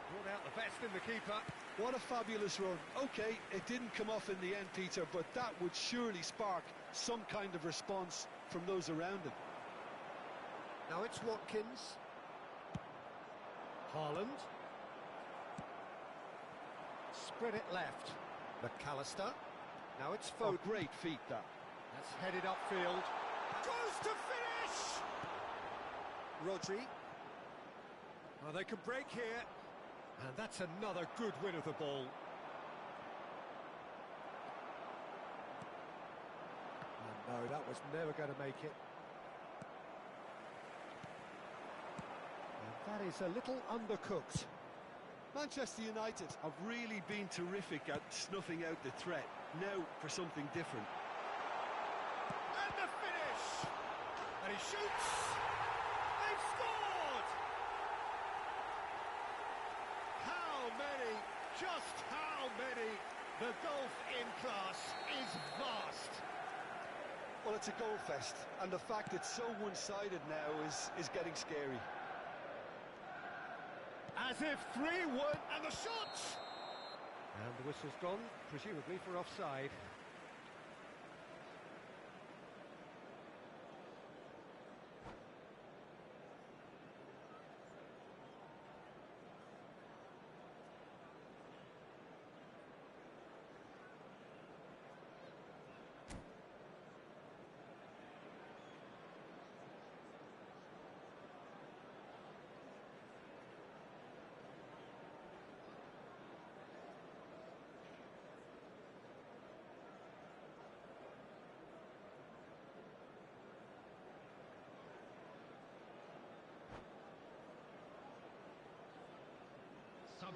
Brought out the best in the keeper. What a fabulous run. OK, it didn't come off in the end, Peter, but that would surely spark some kind of response from those around him. Now it's Watkins. Haaland. Spread it left. McAllister. Now it's Foden. Oh, great feat, that. That's headed upfield. Goes to finish! Rodri. Well, they can break here. And that's another good win of the ball. And no, that was never going to make it. That is a little undercooked. Manchester United have really been terrific at snuffing out the threat. Now for something different. And the finish! And he shoots! They've scored! How many? Just how many? The gulf in class is vast. Well, it's a goal fest, and the fact it's so one-sided now is getting scary. As if 3-1, and the shot! And the whistle's gone, presumably for offside.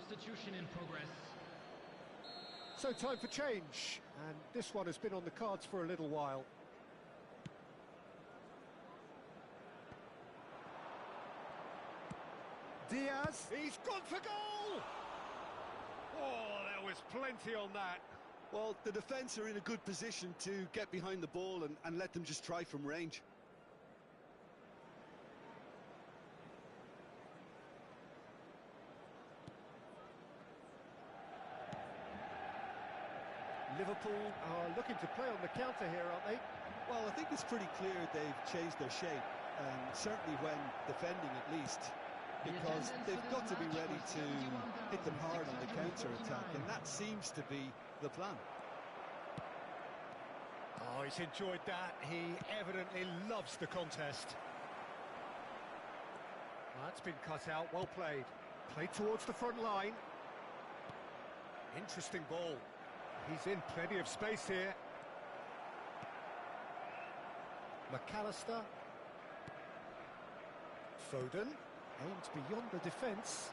Substitution in progress. So time for change, and this one has been on the cards for a little while. Diaz, he's gone for goal! Oh, there was plenty on that. Well, the defence are in a good position to get behind the ball and let them just try from range. Liverpool are looking to play on the counter here, aren't they? Well, I think it's pretty clear they've changed their shape, certainly when defending at least, because they've got to be ready to hit them hard on the counter-attack, and that seems to be the plan. Oh, he's enjoyed that. He evidently loves the contest. That's been cut out, well played. Played towards the front line. Interesting ball. He's in plenty of space here. McAllister. Foden. Aimed beyond the defence.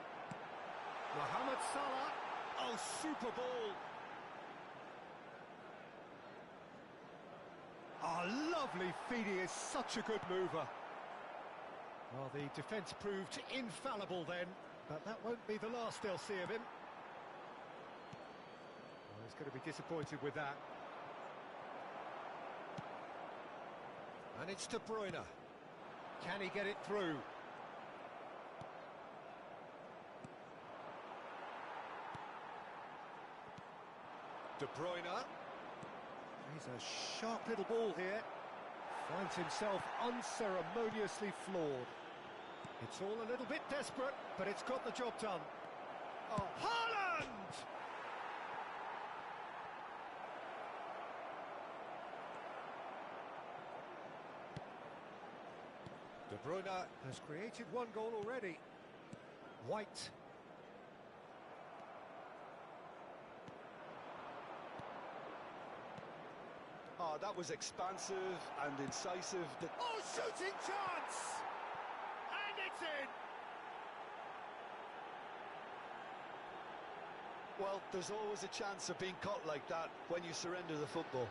Mohamed Salah. Oh, super ball. Oh, lovely feed. He is such a good mover. Well, the defence proved infallible then, but that won't be the last they'll see of him. Well, he's going to be disappointed with that. And it's De Bruyne. Can he get it through? De Bruyne. He's a sharp little ball here. Finds himself unceremoniously floored. It's all a little bit desperate, but it's got the job done. Oh, Haaland! De Bruyne has created one goal already. White. Oh, that was expansive and incisive. Oh, shooting chance! And it's in! Well, there's always a chance of being caught like that when you surrender the football.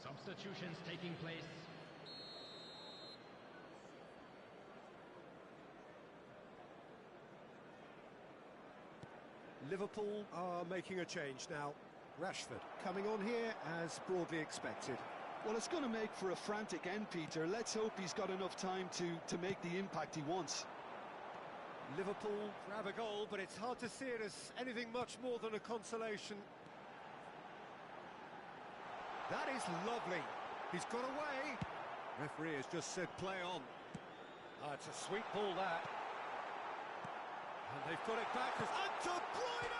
Substitutions taking place. Liverpool are making a change now. Rashford coming on here as broadly expected. Well, it's going to make for a frantic end, Peter. Let's hope he's got enough time to make the impact he wants. Liverpool grab a goal, but it's hard to see it as anything much more than a consolation. That is lovely. He's got away. Referee has just said play on. Oh, it's a sweet ball, that. And they've got it back. And De Bruyne!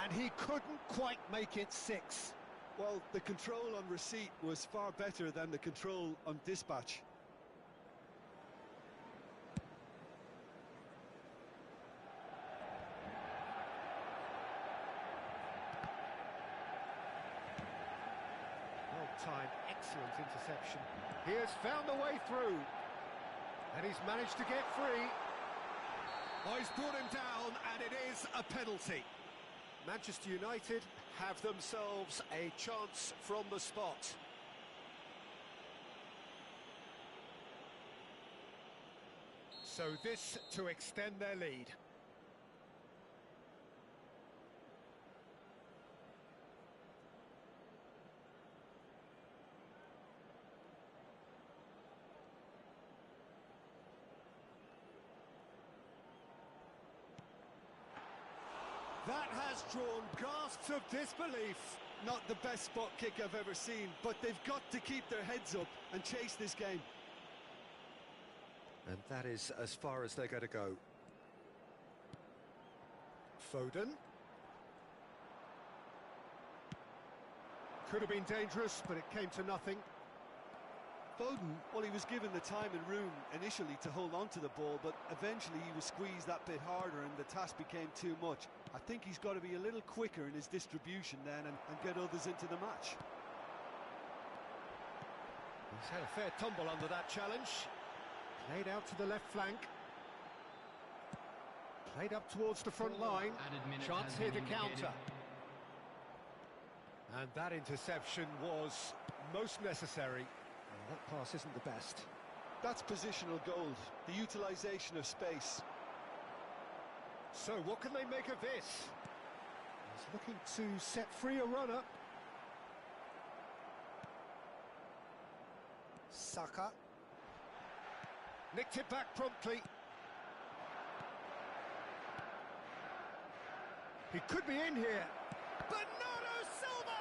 And he couldn't quite make it 6. Well, the control on receipt was far better than the control on dispatch. Well-timed, excellent interception. He has found the way through. And he's managed to get free. Oh, he's brought him down, and it is a penalty. Manchester United have themselves a chance from the spot. So this to extend their lead. That has drawn gasps of disbelief. Not the best spot kick I've ever seen, but they've got to keep their heads up and chase this game. And that is as far as they're going to go. Foden. Could have been dangerous, but it came to nothing. Foden, well, he was given the time and room initially to hold on to the ball, but eventually he was squeezed that bit harder and the task became too much. I think he's got to be a little quicker in his distribution then and get others into the match. He's had a fair tumble under that challenge. Played out to the left flank. Played up towards the front line. Chance here to counter. And that interception was most necessary. That pass isn't the best. That's positional gold, the utilisation of space. So what can they make of this? He's looking to set free a runner. Saka. Nicked it back promptly. He could be in here. Bernardo Silva!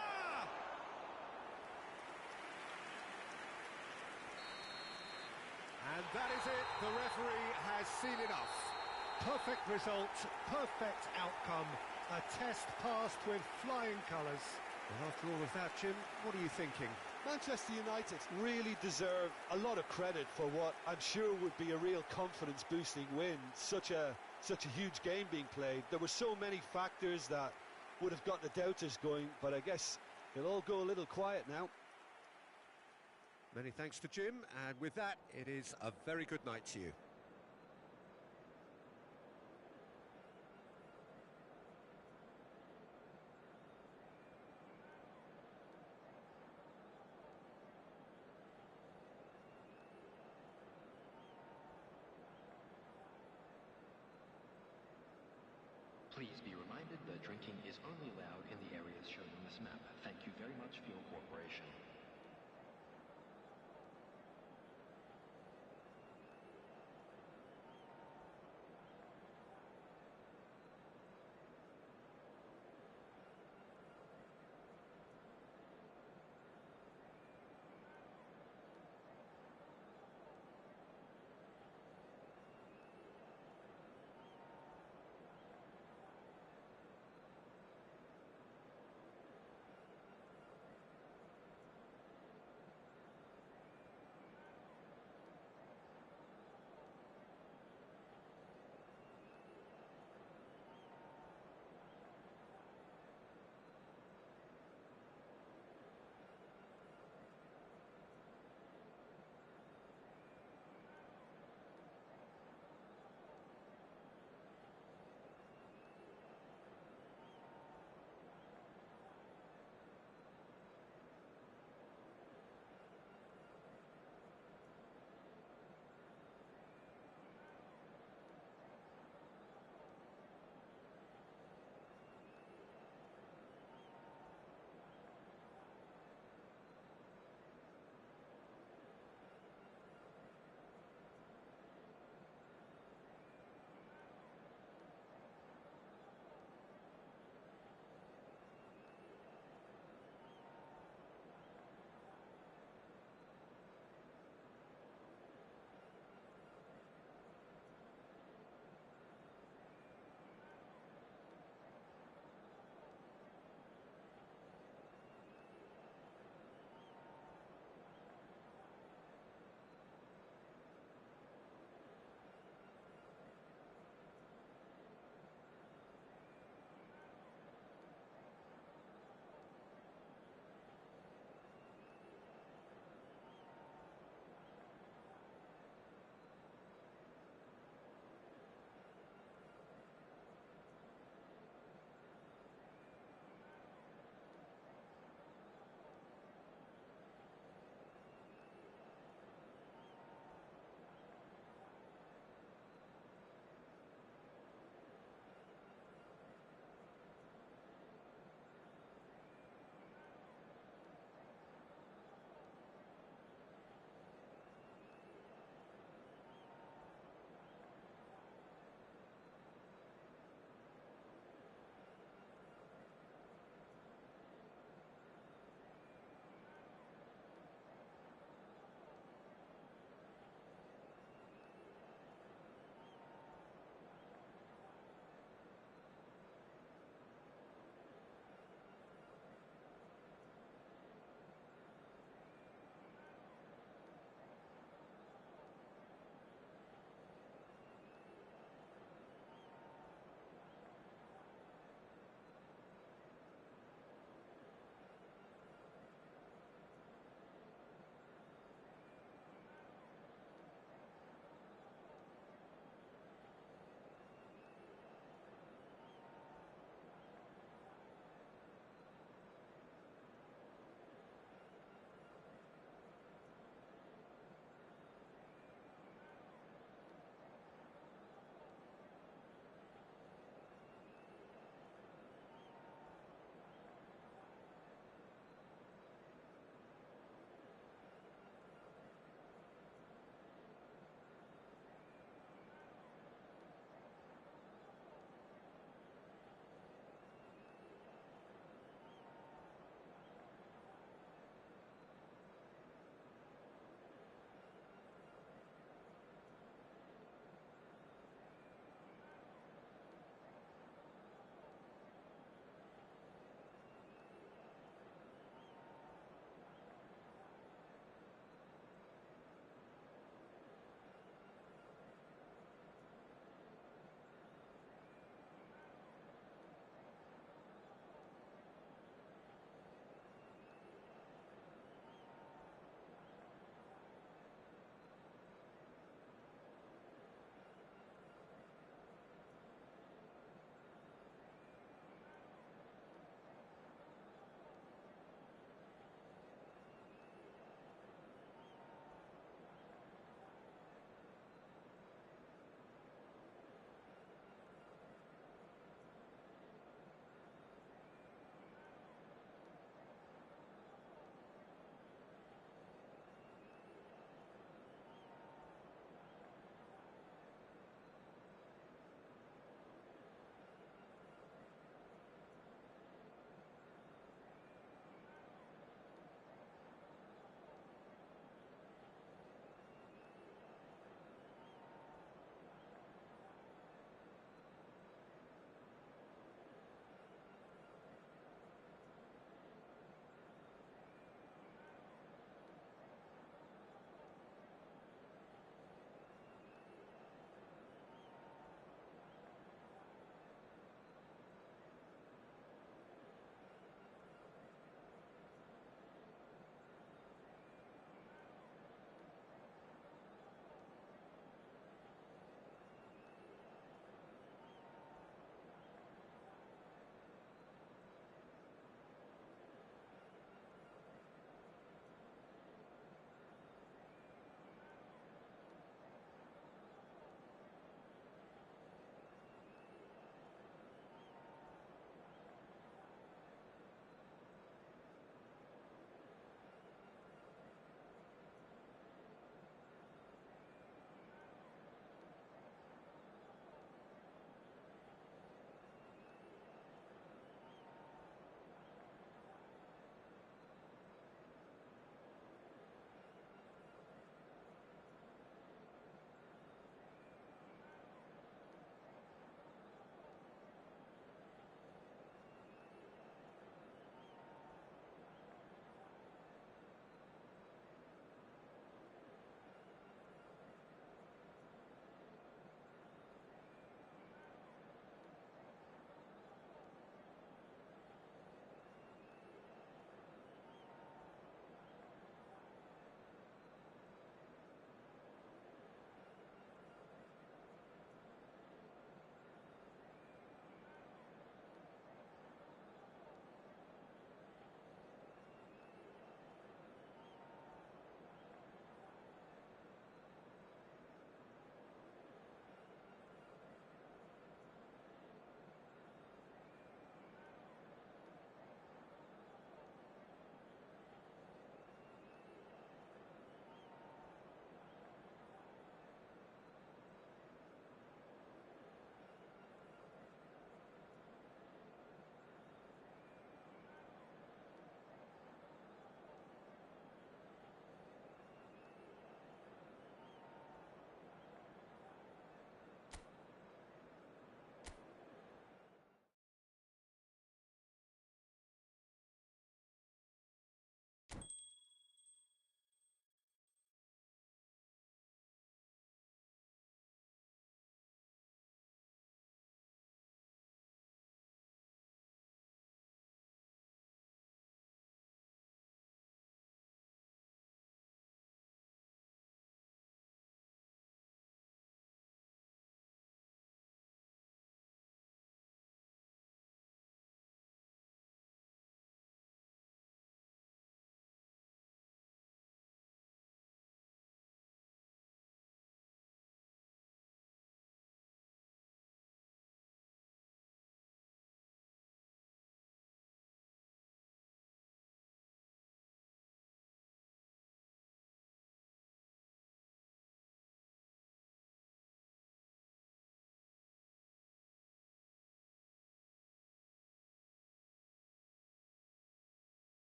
And that is it. The referee has seen enough. Perfect result, perfect outcome. A test passed with flying colours. And after all of that, Jim, what are you thinking? Manchester United Really deserve a lot of credit for what I'm sure would be a real confidence-boosting win. Such a huge game being played. There were so many factors that would have got the doubters going, but I guess it'll all go a little quiet now. Many thanks to Jim, and with that, it is a very good night to you. Please be reminded that drinking is only allowed in the areas shown on this map. Thank you very much for your cooperation.